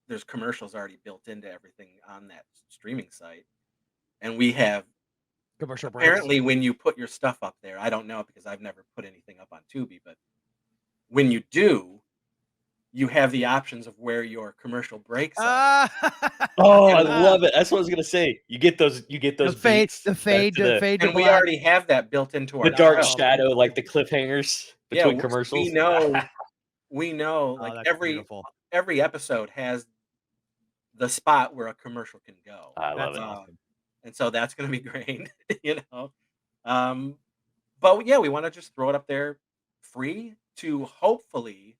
there's commercials already built into everything on that streaming site, and we have Commercial breaks. apparently when you put your stuff up there, I don't know because I've never put anything up on Tubi, but when you do, you have the options of where your commercial breaks are. Ah, Oh, I And love it. That's what I was gonna say. You get those the fade, beats the back fade, to the fade to and we black. already have that built into the our dark Oh, show. shadow, like the cliffhangers Yeah, between we commercials. know oh, like that's beautiful. every episode has the spot where a commercial can go. I love That's it. awesome. And so that's going to be great, you know. Um but yeah, we want to just throw it up there free to hopefully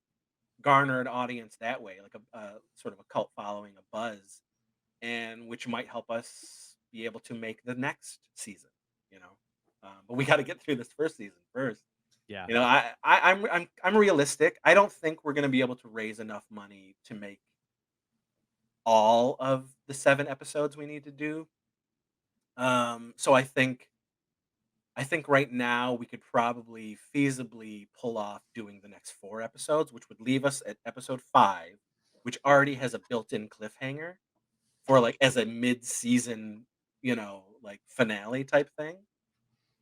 garner an audience that way, like a sort of a cult following, a buzz, and which might help us be able to make the next season, you know. But we got to get through this first season first. Yeah. You know, I'm realistic. I don't think we're going to be able to raise enough money to make all of the 7 episodes we need to do. So I think right now we could probably feasibly pull off doing the next 4 episodes, which would leave us at episode 5, which already has a built-in cliffhanger for like as a mid-season, like finale type thing.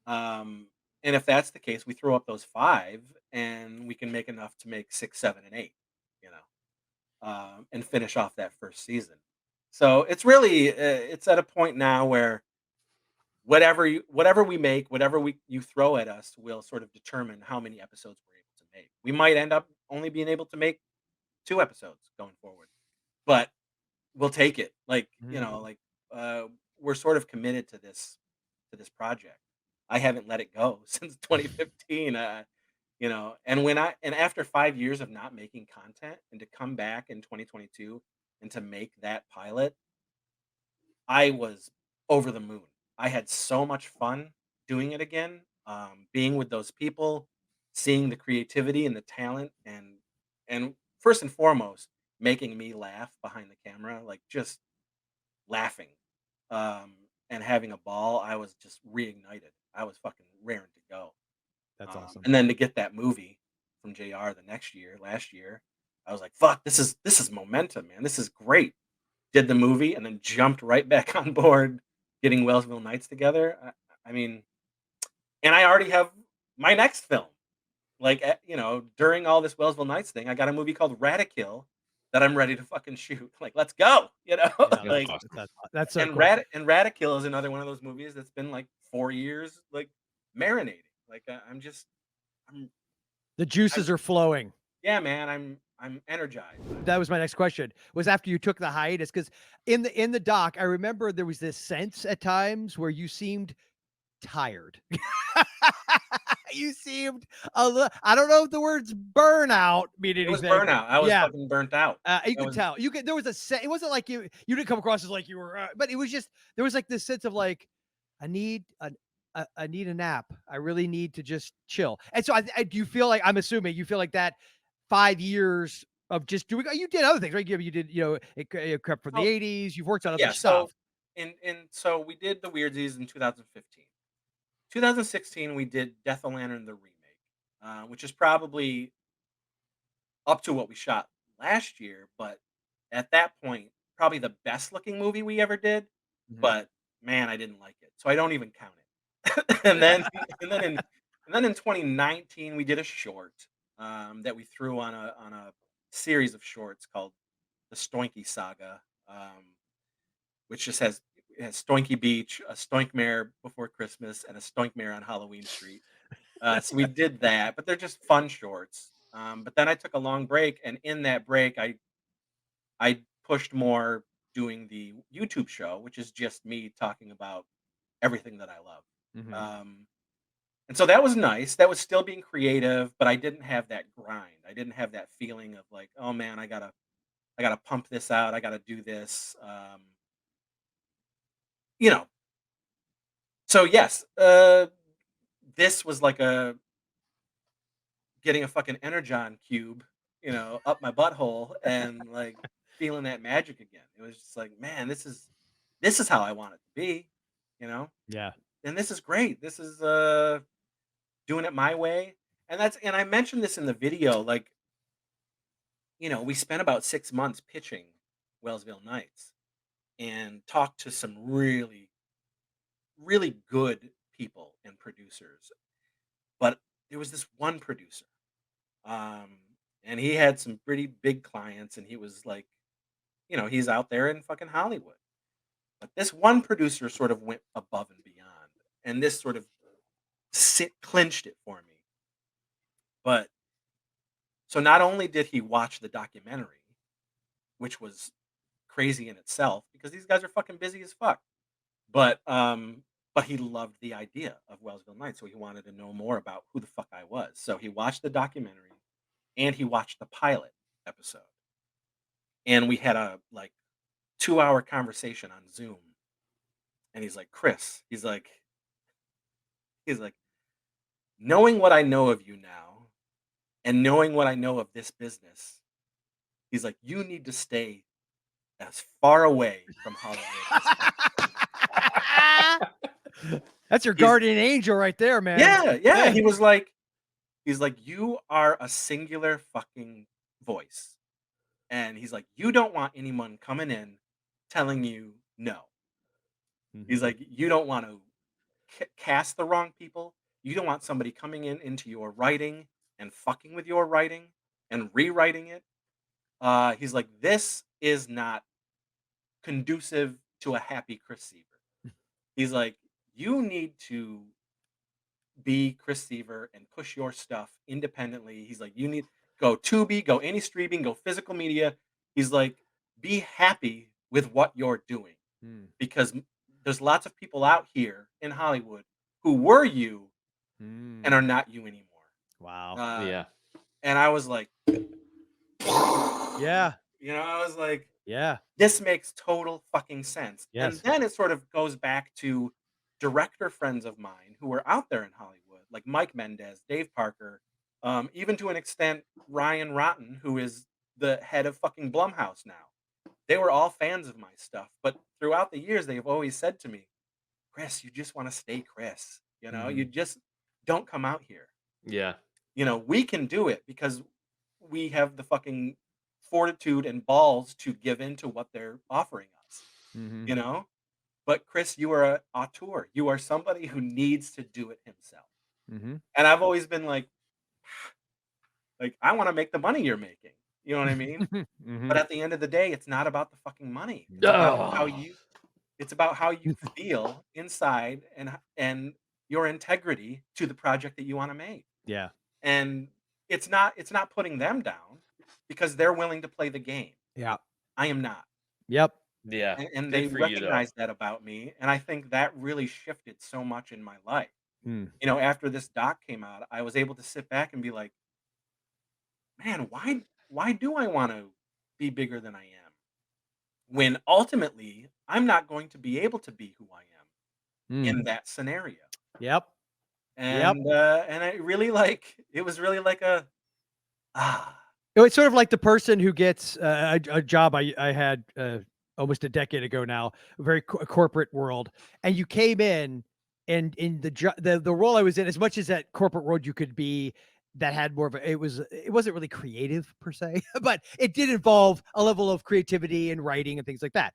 Um, and if that's the case, we throw up those 5 and we can make enough to make 6, 7, and 8, you know, and finish off that first season. So it's really it's at a point now where whatever we make, whatever you throw at us will sort of determine how many episodes we're able to make. We might end up only being able to make 2 episodes going forward, but we'll take it. Like, Mhm. uh, we're sort of committed to this project. I haven't let it go since 2015. And after 5 years of not making content and to come back in 2022 and to make that pilot, I was over the moon. I had so much fun doing it again, being with those people, seeing the creativity and the talent, and first and foremost, making me laugh behind the camera, like just laughing, um, and having a ball. I was just reignited. I was fucking raring to go. That's awesome. And then to get that movie from JR the next year, last year, I was like, "Fuck, this is momentum, man. This is great." Did the movie and then jumped right back on board getting Wellsville Nights together. I mean, and I already have my next film. Like, during all this Wellsville Nights thing, I got a movie called Radikill that I'm ready to fucking shoot. Like, let's go, Yeah, like, that's so and cool. Radikill is another one of those movies that's been like 4 years, like marinating. Like, I'm, The juices are flowing. yeah, man, I'm energized. That was my next question. Was after you took the hiatus, because in the doc, I remember there was this sense at times where you seemed tired. You seemed a little. I don't know if the words burnout mean It was anything. burnout. I was Yeah, fucking burnt out. you That could was tell. You could. There was a. It wasn't like you didn't come across as like you were, but it was just there was like this sense of like I need I need a nap. I really need to just chill. And so I do you feel like I'm assuming you feel like that 5 years of just doing. You did other things, right? You did it crept from the oh, '80s. You've worked on other yeah. stuff. So so we did the Weirdsies in 2015. 2016 we did Death of Lantern the remake, which is probably up to what we shot last year, but at that point, probably the best looking movie we ever did. Mhm. But man, I didn't like it, so I don't even count it. and then and then in and then in 2019 we did a short, that we threw on a series of shorts called the Stoinky Saga, which just has Stoinky Beach, a Stoinkmare before Christmas, and a Stoinkmare on Halloween Street. So we did that, but they're just fun shorts. But then I took a long break, and in that break, I pushed more doing the YouTube show, which is just me talking about everything that I love. Mhm. And so that was nice. That was still being creative, but I didn't have that grind. I didn't have that feeling of like, oh man, I gotta pump this out. I gotta do this. You know. So yes, this was like a getting a fucking energon cube, up my butthole and like feeling that magic again. It was just like, man, this is how I want it to be, you know? Yeah. And this is great. This is doing it my way. And I mentioned this in the video, like, we spent about 6 months pitching Wellsville Nights and talked to some really, really good people and producers. But there was this one producer. Um, and he had some pretty big clients, and he was like, he's out there in fucking Hollywood. But this one producer sort of went above and beyond, and this sort of clinched it for me. But so not only did he watch the documentary, which was crazy in itself because these guys are fucking busy as fuck, but he loved the idea of Wellsville Nights, so he wanted to know more about who the fuck I was. So he watched the documentary and he watched the pilot episode. And we had a like 2-hour conversation on Zoom. And he's like, Chris, he's like, knowing what I know of you now and knowing what I know of this business, he's like, you need to stay as far away from Hollywood as possible. That's your He's- guardian angel right there, man. Yeah, yeah. He's like, you are a singular fucking voice. And he's like, you don't want anyone coming in telling you no. He's Mhm. like, you don't want to cast the wrong people. You don't want somebody coming into your writing and fucking with your writing and rewriting it. He's like, this is not conducive to a happy Chris Seaver. He's like, you need to be Chris Seaver and push your stuff independently. He's like, you need go Tubi, go any streaming, go physical media. He's like, be happy with what you're doing Mm. because there's lots of people out here in Hollywood who were you and are Mm. not you anymore. Wow. Yeah. And I was like, Yeah. I was like, Yeah. this makes total fucking sense. And Yes. then it sort of goes back to director friends of mine who were out there in Hollywood, like Mike Mendez, Dave Parker, even to an extent Ryan Rotten, who is the head of fucking Blumhouse now. They were all fans of my stuff, but throughout the years, they've always said to me, "Chris, you just want to stay Chris. You know, you just don't come out here. Yeah. You know, we can do it because we have the fucking fortitude and balls to give in to what they're offering us, you know? But Chris, you are a auteur. You are somebody who needs to do it himself." And I've always been like I want to make the money you're making. You know what I mean? But at the end of the day, it's not about the fucking money. Oh. It's about how you feel inside and your integrity to the project that you want to make. Yeah. And it's not putting them down because they're willing to play the game. Yeah. I am not. Yep. Yeah. And Good they for you, though. recognize that about me, and I think that really shifted so much in my life. Mm. You know, after this doc came out, I was able to sit back and be like, "Man, why do I want to be bigger than I am? When ultimately I'm not going to be able to be who I am in that scenario." Yep. And I really it was really like a ah It's sort of like the person who gets a job I had almost a decade ago now, a very corporate world, and you came in, and in the role I was in, as much as that corporate world you could be, that had more of a, it wasn't really creative per se, but it did involve a level of creativity and writing and things like that.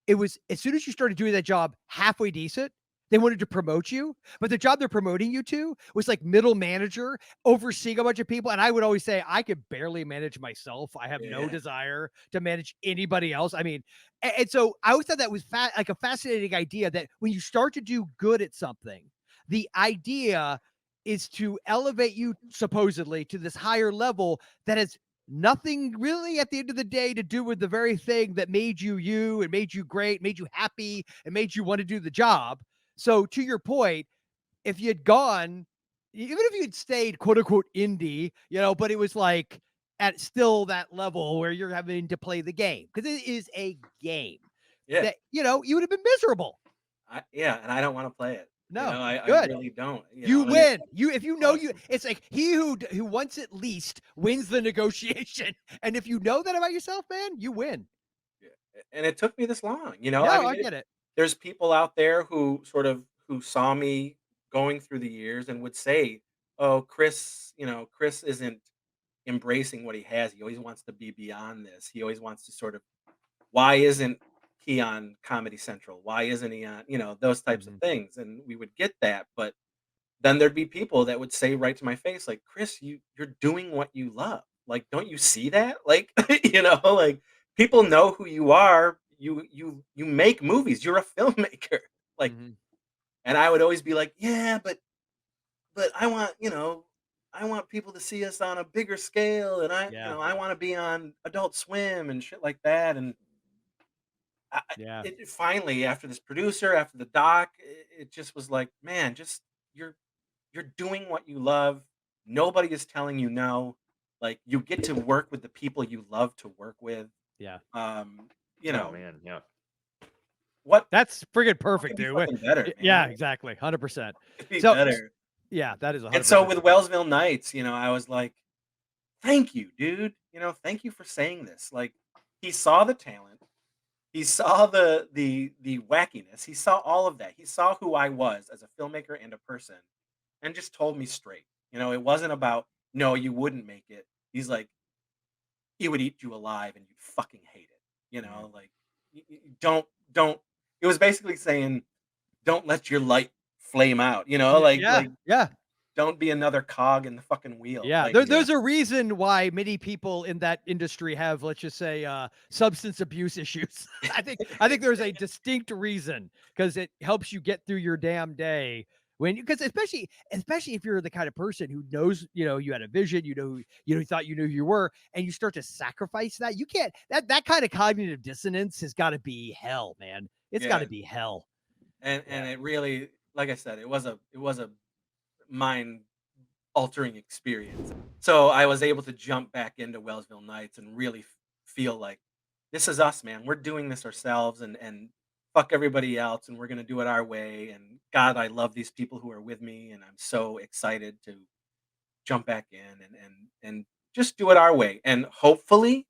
It was as soon as you started doing that job halfway decent, they wanted to promote you, but the job they're promoting you to was like middle manager, overseeing a bunch of people. And I would always say, I could barely manage myself. I have no yeah. desire to manage anybody else. I mean, and so I always thought that was like a fascinating idea that when you start to do good at something, the idea is to elevate you supposedly to this higher level that has nothing really at the end of the day to do with the very thing that made you you and made you great, made you happy, and made you want to do the job. So to your point, if you had gone, even if you had stayed quote unquote indie, but it was like at still that level where you're having to play the game because it is a game Yeah. that, you would have been miserable. Yeah, and I don't wanna play it. You know, No, I good. really don't, You and it win. If you know awesome. it's like he who wants it least wins the negotiation. And if you know that about yourself, man, you win. Yeah, and it took me this long, I No, mean, I get it. there's people out there who who saw me going through the years and would say, "Oh, Chris, Chris isn't embracing what he has. He always wants to be beyond this. He always wants to sort of why isn't he on Comedy Central? Why isn't he on, those types of Mhm. things?" And we would get that, but then there'd be people that would say right to my face, like, "Chris, you're doing what you love. Like, don't you see that? Like, like people know who you are. You make movies. You're a filmmaker." Like, Mhm. and I would always be like, "Yeah, but I want people to see us on a bigger scale, and Yeah. I want to be on Adult Swim and shit like that." And Yeah. finally, after this producer, after the doc, it just was like, man, just you're you're doing what you love. Nobody is telling you no. Like you get to work with the people you love to work with. Yeah. Um, you Oh, know man. Yeah. what? That's friggin' What perfect, could be dude. fucking better, Yeah, man? exactly. 100%. What could be So, better? yeah, that is And so 100%. with Wellsville Nights, I was like, thank you, dude. Thank you for saying this. Like, he saw the talent. He saw the wackiness. He saw all of that. He saw who I was as a filmmaker and a person, and just told me straight. It wasn't about no, you wouldn't make it. He's like, he would eat you alive, and you'd fucking hate it. Mhm. Like don't. It was basically saying, don't let your light flame out. Yeah. Yeah. Don't be another cog in the fucking wheel. Yeah, Like, Yeah. there's a reason why many people in that industry have, let's just say, substance abuse issues. I think there's a distinct reason because it helps you get through your damn day when because especially if you're the kind of person who knows, you had a vision, you thought you knew who you were, and you start to sacrifice that. You can't that kind of cognitive dissonance has got to be hell, man. It's got yeah, to be hell. and Yeah. it really, like I said, it was a mind altering experience. So I was able to jump back into Wellsville Nights and really feel like this is us, man. We're doing this ourselves, and fuck everybody else and we're gonna do it our way. And God, I love these people who are with me, and I'm so excited to jump back in and just do it our way. And hopefully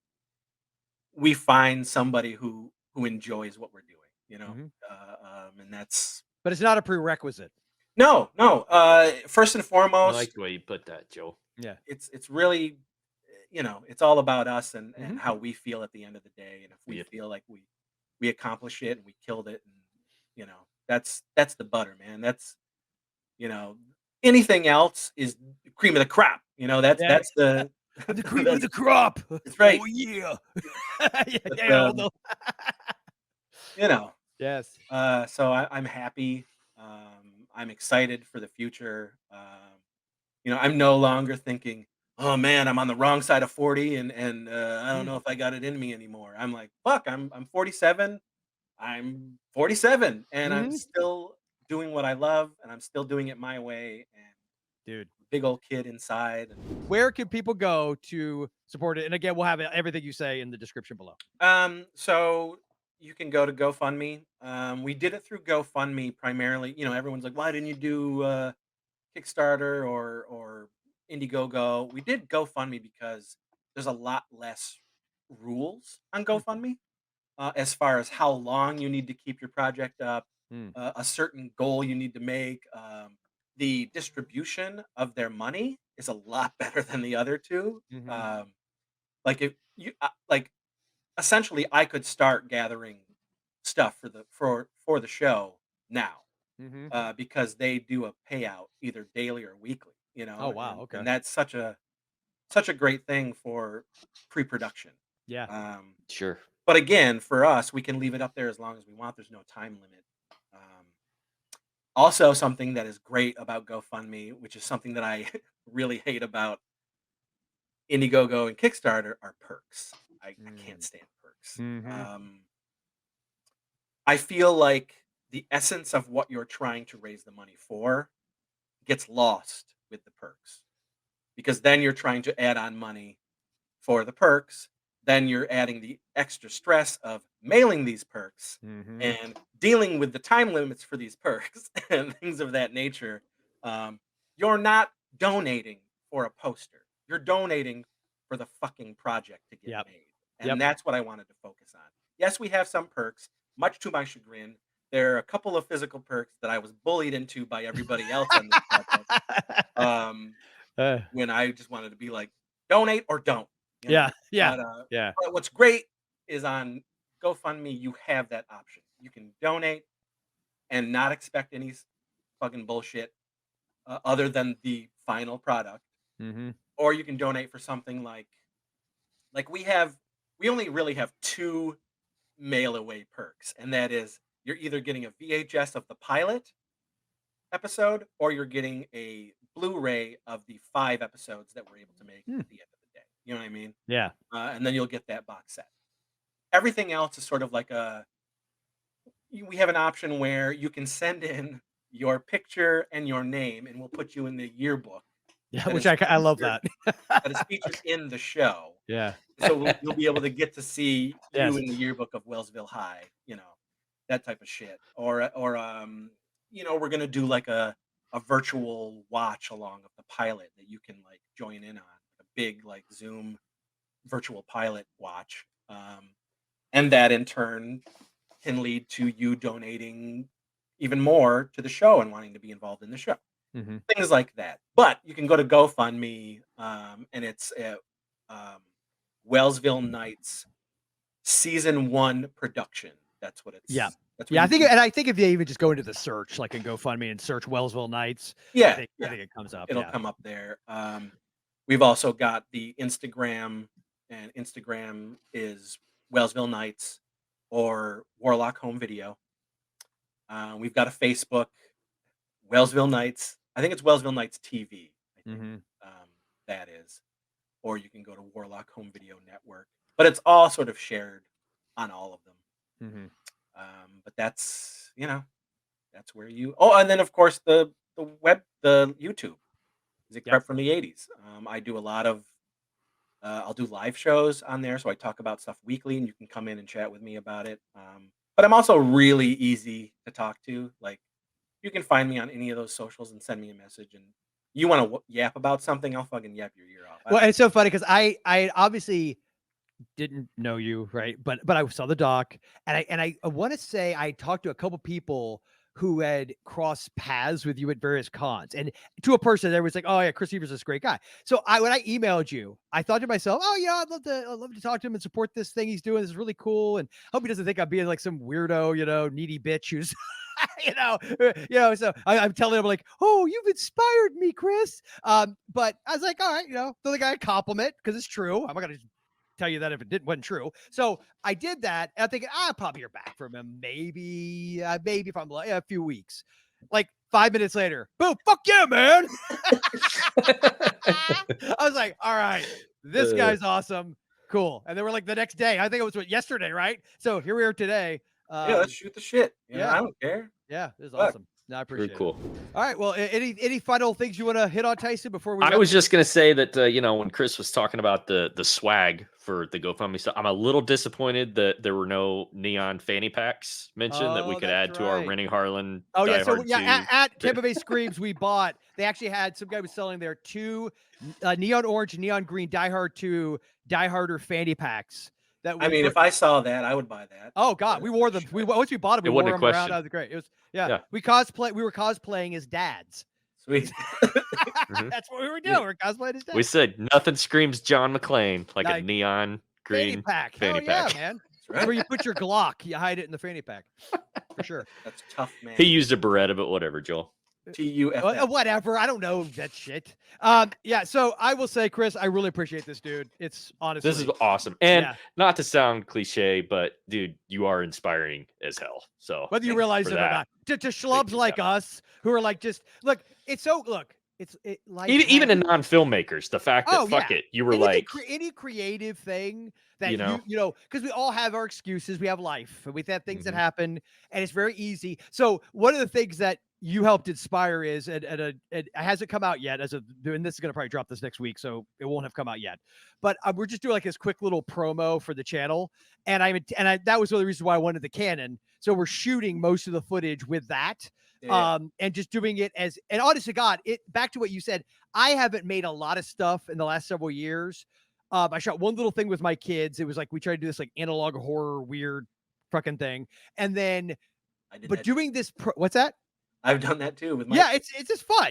we find somebody who enjoys what we're doing, you know. Mhm. And that's But it's not a prerequisite. no, no. First and I foremost, like the way you put that, Joe. Yeah. it's really, it's all about us and Mhm. how we feel at the end of the day. And if we Yeah. feel like we accomplished it and we killed it, and that's the butter, man. That's you know anything else is cream of the crop. Yeah. That's the The cream of that's the crop. that's right. Oh yeah. Yeah, But, yeah, although you know, yes. so I'm happy. I'm excited for the future. I'm no longer thinking, "Oh man, I'm on the wrong side of 40, and I don't Mm, know if I got it in me anymore." I'm like, "Fuck, I'm 47. I'm 47, and I'm mhm. still doing what I love, and I'm still doing it my way." And Dude, big old kid inside. where can people go to support it? And again, we'll have everything you say in the description below. So you can go to GoFundMe. We did it through GoFundMe primarily. Everyone's like, "Why didn't you do Kickstarter or Indiegogo?" We did GoFundMe because there's a lot less rules on Mm, GoFundMe, as far as how long you need to keep your project up, mm, a certain goal you need to make. The distribution of their money is a lot better than the other two. mhm, Like if you like, essentially, I could start gathering stuff for the show now, mhm. because they do a payout either daily or weekly. Oh wow, And okay. and that's such a great thing for pre-production. Yeah. Um, Sure. but again, for us, we can leave it up there as long as we want. There's no time limit. Um, Also, something that is great about GoFundMe, which is something that I really hate about Indiegogo and Kickstarter, are perks. I can't Mm, stand perks. mhm. I feel like the essence of what you're trying to raise the money for gets lost with the perks, because then you're trying to add on money for the perks. Then you're adding the extra stress of mailing these perks Mhm. and dealing with the time limits for these perks and things of that nature. Um, you're not donating for a poster. You're donating for the fucking project to get Yep. made. Yep. And that's what I wanted to focus on. Yes, we have some perks, much to my chagrin. There are a couple of physical perks that I was bullied into by everybody else on this project. Um, Uh, when I just wanted to be like, donate or don't, you yeah. know. Yeah. Yeah. But what's great is on GoFundMe, you have that option. You can donate and not expect any fucking bullshit, other than the final product, Mhm. or you can donate for something like we only really have two mail away perks, and that is you're either getting a VHS of the pilot episode, or you're getting a Blu-ray of the 5 episodes that we're able to make Hmm. at the end of the day. You know what I mean? Yeah. And then you'll get that box set. Everything else is sort of like we have an option where you can send in your picture and your name, and we'll put you in the yearbook Yeah, that which is I love featured that. that is featured in the show. Yeah. So you'll be able to get to see you Yes. in the yearbook of Wellsville High, that type of shit. We're gonna do like a virtual watch along of the pilot that you can like join in on, a big like Zoom virtual pilot watch. And that in turn can lead to you donating even more to the show and wanting to be involved in the show. Mhm. Things like that. But you can go to GoFundMe, and it's Wellsville Nights season 1 production. That's what Yeah. that's what Yeah, you can. I think if they even just go into the search, like in GoFundMe and search Wellsville Nights, Yeah, I yeah, think it comes up. it'll Yeah. come up there. We've also got the Instagram, and Instagram is Wellsville Nights or Warlock Home Video. We've got a Facebook, Wellsville Nights. I think it's Wellsville Nights TV. I think Mhm. that is, or you can go to Warlock Home Video Network. But it's all sort of shared on all of them. Mhm. But that's where you. Oh, and then of course the YouTube music Yep. prep from the '80s. I do a lot of. I'll do live shows on there, so I talk about stuff weekly, and you can come in and chat with me about it. But I'm also really easy to talk to. Like, you can find me on any of those socials and send me a message. And you want to yap about something, I'll fucking yap your ear off. Well, and it's so funny because I obviously didn't know you, right? But I saw the doc, and I want to say I talked to a couple people who had crossed paths with you at various cons, and to a person there was like, oh yeah, Chris Seaver's this great guy. So when I emailed you, I thought to myself, oh yeah, I'd love to talk to him and support this thing he's doing. This is really cool, and hope he doesn't think I'm being like some weirdo, needy bitch who's. So I'm telling him like, oh, you've inspired me, Chris. But I was like, all right, throw the guy a compliment because it's true. I'm not gonna tell you that if it wasn't true. So I did that. And I think I'll probably hear back from him. Maybe if I'm like a few weeks, like 5 minutes later, boom, fuck yeah, man. I was like, all right, this guy's awesome. Cool. And then we're like the next day, I think it was yesterday, right? So here we are today. Yeah, let's shoot the shit. Yeah. I don't care. Yeah, this is awesome. No, I appreciate Very cool. it. All right. Well, any final things you want to hit on, Tyson, before we? I was just gonna say that when Chris was talking about the swag for the GoFundMe stuff, I'm a little disappointed that there were no neon fanny packs mentioned that we could add to our Rennie Harlan. Oh yeah, so Die yeah, Hard 2. at Tampa Bay Screams, we bought. They actually had some guy was selling their 2 neon orange, neon green Die Hard 2 Die Harder fanny packs. I mean, if I saw that, I would buy that. Oh God, we wore them. Once we bought them, we wore them around. That was great. It was yeah. We were cosplaying as dads. Sweet. That's what we were doing. We were cosplaying as dads. We said nothing screams John McClane like a neon green fanny pack. Yeah, man. That's where you put your Glock. You hide it in the fanny pack. For sure. That's tough, man. He used a Beretta, but whatever, Joel. TUF. Whatever. I don't know that shit. Yeah. So I will say, Chris, I really appreciate this, dude. It's honestly, this is awesome. And not to sound cliche, but dude, you are inspiring as hell. So whether you realize it or not, to schlubs like us who are like, just look, it's like even in non-filmmakers, the fact that fuck it, you were any creative thing that because we all have our excuses. We have life and we've had things that happen, and it's very easy. So one of the things that you helped inspire is, and it hasn't come out yet, and this is going to probably drop this next week, so it won't have come out yet. But we're just doing like this quick little promo for the channel, and that was one of the reasons why I wanted the Canon. So we're shooting most of the footage with that, and just doing it and honest to God, back to what you said, I haven't made a lot of stuff in the last several years. I shot one little thing with my kids. It was like we tried to do this like analog horror weird fucking thing, and then doing this. What's that? I've done that too with my it's just fun,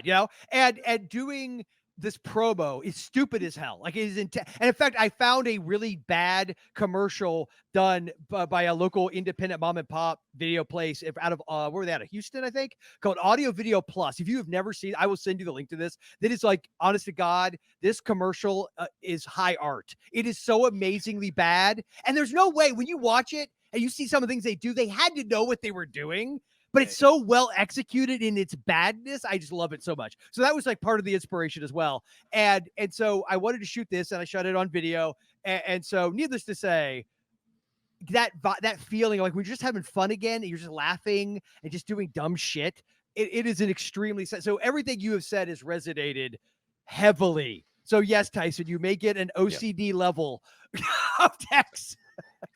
and doing this promo is stupid as hell. Like it is and in fact, I found a really bad commercial done by a local independent mom and pop video place out of where were they out of Houston, I think, called Audio Video Plus. If you have never seen, I will send you the link to this. That is like, honest to God, this commercial is high art. It is so amazingly bad, and there's no way when you watch it and you see some of the things they do, they had to know what they were doing. But it's so well executed in its badness. I just love it so much. So that was like part of the inspiration as well. And so I wanted to shoot this, and I shot it on video. And so needless to say, that feeling like we're just having fun again, and you're just laughing and just doing dumb shit. It is an extremely, so everything you have said has resonated heavily. So yes, Tyson, you may get an OCD level of text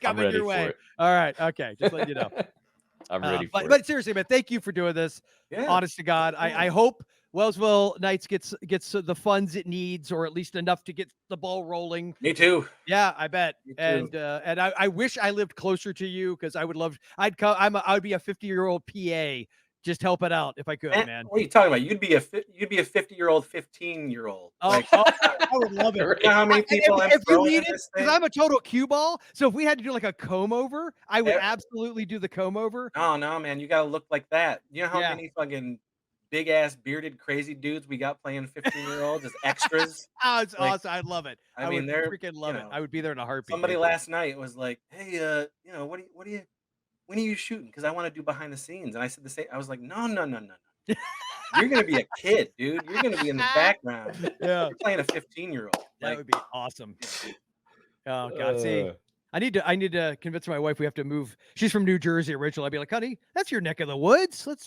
coming your way. All right. Okay. Just let you know. I'm ready for it. But seriously, man, thank you for doing this. Yeah. Honest to God, I hope Wellsville Nights gets the funds it needs, or at least enough to get the ball rolling. Me too. Yeah, I bet. And I wish I lived closer to you, because I would love. I would be a 50-year-old PA. Just help it out if I could, man. What are you talking about? You'd be a 50-year-old, 15-year-old. Oh, I would love it. You know how many people if you need it, because I'm a total cue ball. So if we had to do like a comb over, I would absolutely do the comb over. Oh no, man, you gotta look like that. You know how many fucking big ass bearded crazy dudes we got playing 15-year-olds as extras? Oh, it's awesome. I'd love it. I mean, they're freaking love it. I would be there in a heartbeat. Somebody last night was like, "Hey, what do you? When are you shooting? Because I want to do behind the scenes." And I said the same. I was like, no. You're going to be a kid, dude. You're going to be in the background. Yeah. You're playing a 15-year-old. That would be awesome. Oh, God. See, I need to convince my wife we have to move. She's from New Jersey originally. I'd be like, honey, that's your neck of the woods. Let's.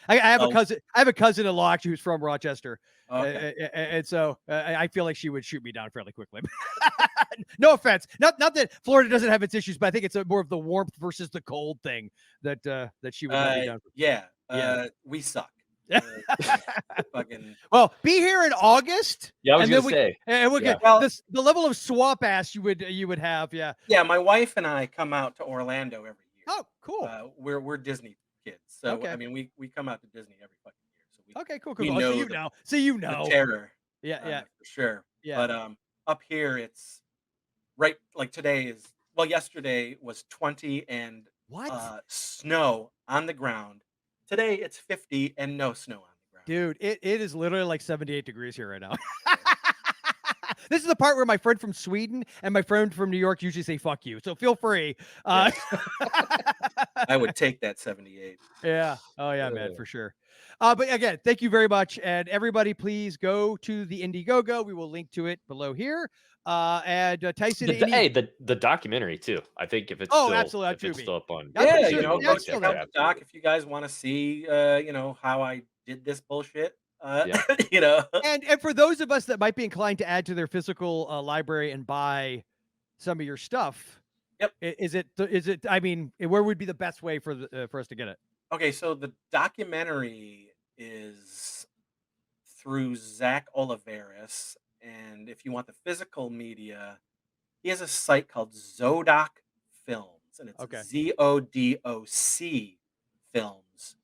I have a cousin. I have a cousin-in-law actually who's from Rochester, Okay. and so I feel like she would shoot me down fairly quickly. No offense. Not that Florida doesn't have its issues, but I think it's more of the warmth versus the cold thing that she would let me down. Yeah. We suck. Fucking. Well, be here in August. Yeah, I was and gonna then say. and we'll Yeah. get Well- the level of swamp ass you would have. Yeah. Yeah, my wife and I come out to Orlando every year. Oh, cool. We're Disney kids, so Okay. I mean we come out to Disney every fucking year. So we Okay, cool. we Oh, know so you the- know. So you the know. terror. Yeah. For sure. Yeah. But up here it's right like yesterday was 20 and What? snow on the ground. Today it's 50 and no snow on the ground. Dude, it is literally like 78 degrees here right now. This is the part where my friend from Sweden and my friend from New York usually say "fuck you," so feel free. I would take that 78. Yeah. Oh yeah, man, for sure. But again, thank you very much, and everybody, please go to the Indiegogo. We will link to it below here. And Tyson, The documentary too. I think if it's absolutely, if it's still up on. Yeah, Yeah, sure. you know, Yeah, go it's still check out there. the doc if you guys want to see, how I did this bullshit. Yeah. You know, and for those of us that might be inclined to add to their physical library and buy some of your stuff, Yep. Is it? I mean, where would be the best way for us to get it? okay, so the documentary is through Zach Oliveris, and if you want the physical media, he has a site called Zodoc Films, and it's Okay. ZODOC Films.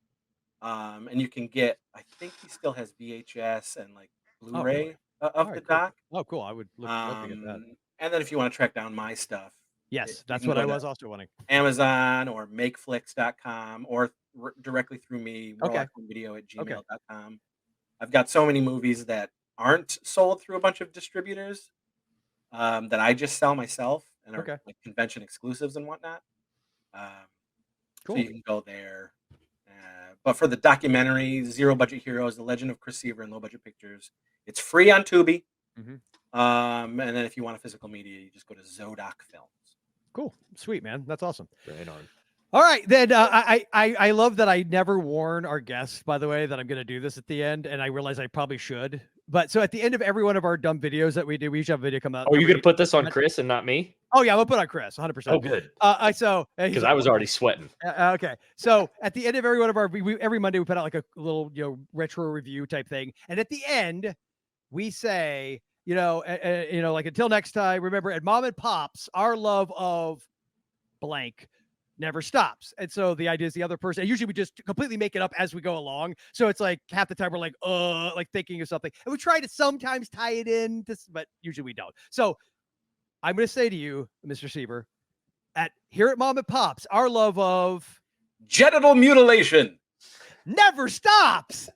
And you can get, I think he still has VHS and like Blu-ray of All right, the cool. doc. Oh, cool. I would love to get that. And then if you want to track down my stuff, Yes, you that's can what go I to was also wanting. Amazon or makeflix.com or directly through me, Okay. warlockhomevideo@gmail.com. I've got so many movies that aren't sold through a bunch of distributors that I just sell myself and are Okay. like convention exclusives and whatnot. Cool. So you can go there. But for the documentary, Zero Budget Heroes, The Legend of Chris Seaver and Low Budget Pictures, it's free on Tubi. Mhm. And then if you want a physical media, you just go to Zodoc Films. Cool. Sweet, man. That's awesome. Right on. All right, then I love that I never warn our guests, by the way, that I'm going to do this at the end, and I realize I probably should. But so at the end of every one of our dumb videos that we do, we usually have a video come out. Oh, you're gonna put this on Chris and not me? Oh yeah, we'll put on Chris, 100%. Oh, good. Because I was already sweating. Okay, so at the end of every one of our every Monday we put out like a little retro review type thing, and at the end we say like until next time, remember at Mom and Pops, our love of blank never stops. And so the idea is the other person, and usually we just completely make it up as we go along. So it's like half the time we're like thinking of something. And we try to sometimes tie it in, but usually we don't. So I'm going to say to you, Mr. Seaver, here at Mom and Pops, our love of genital mutilation never stops.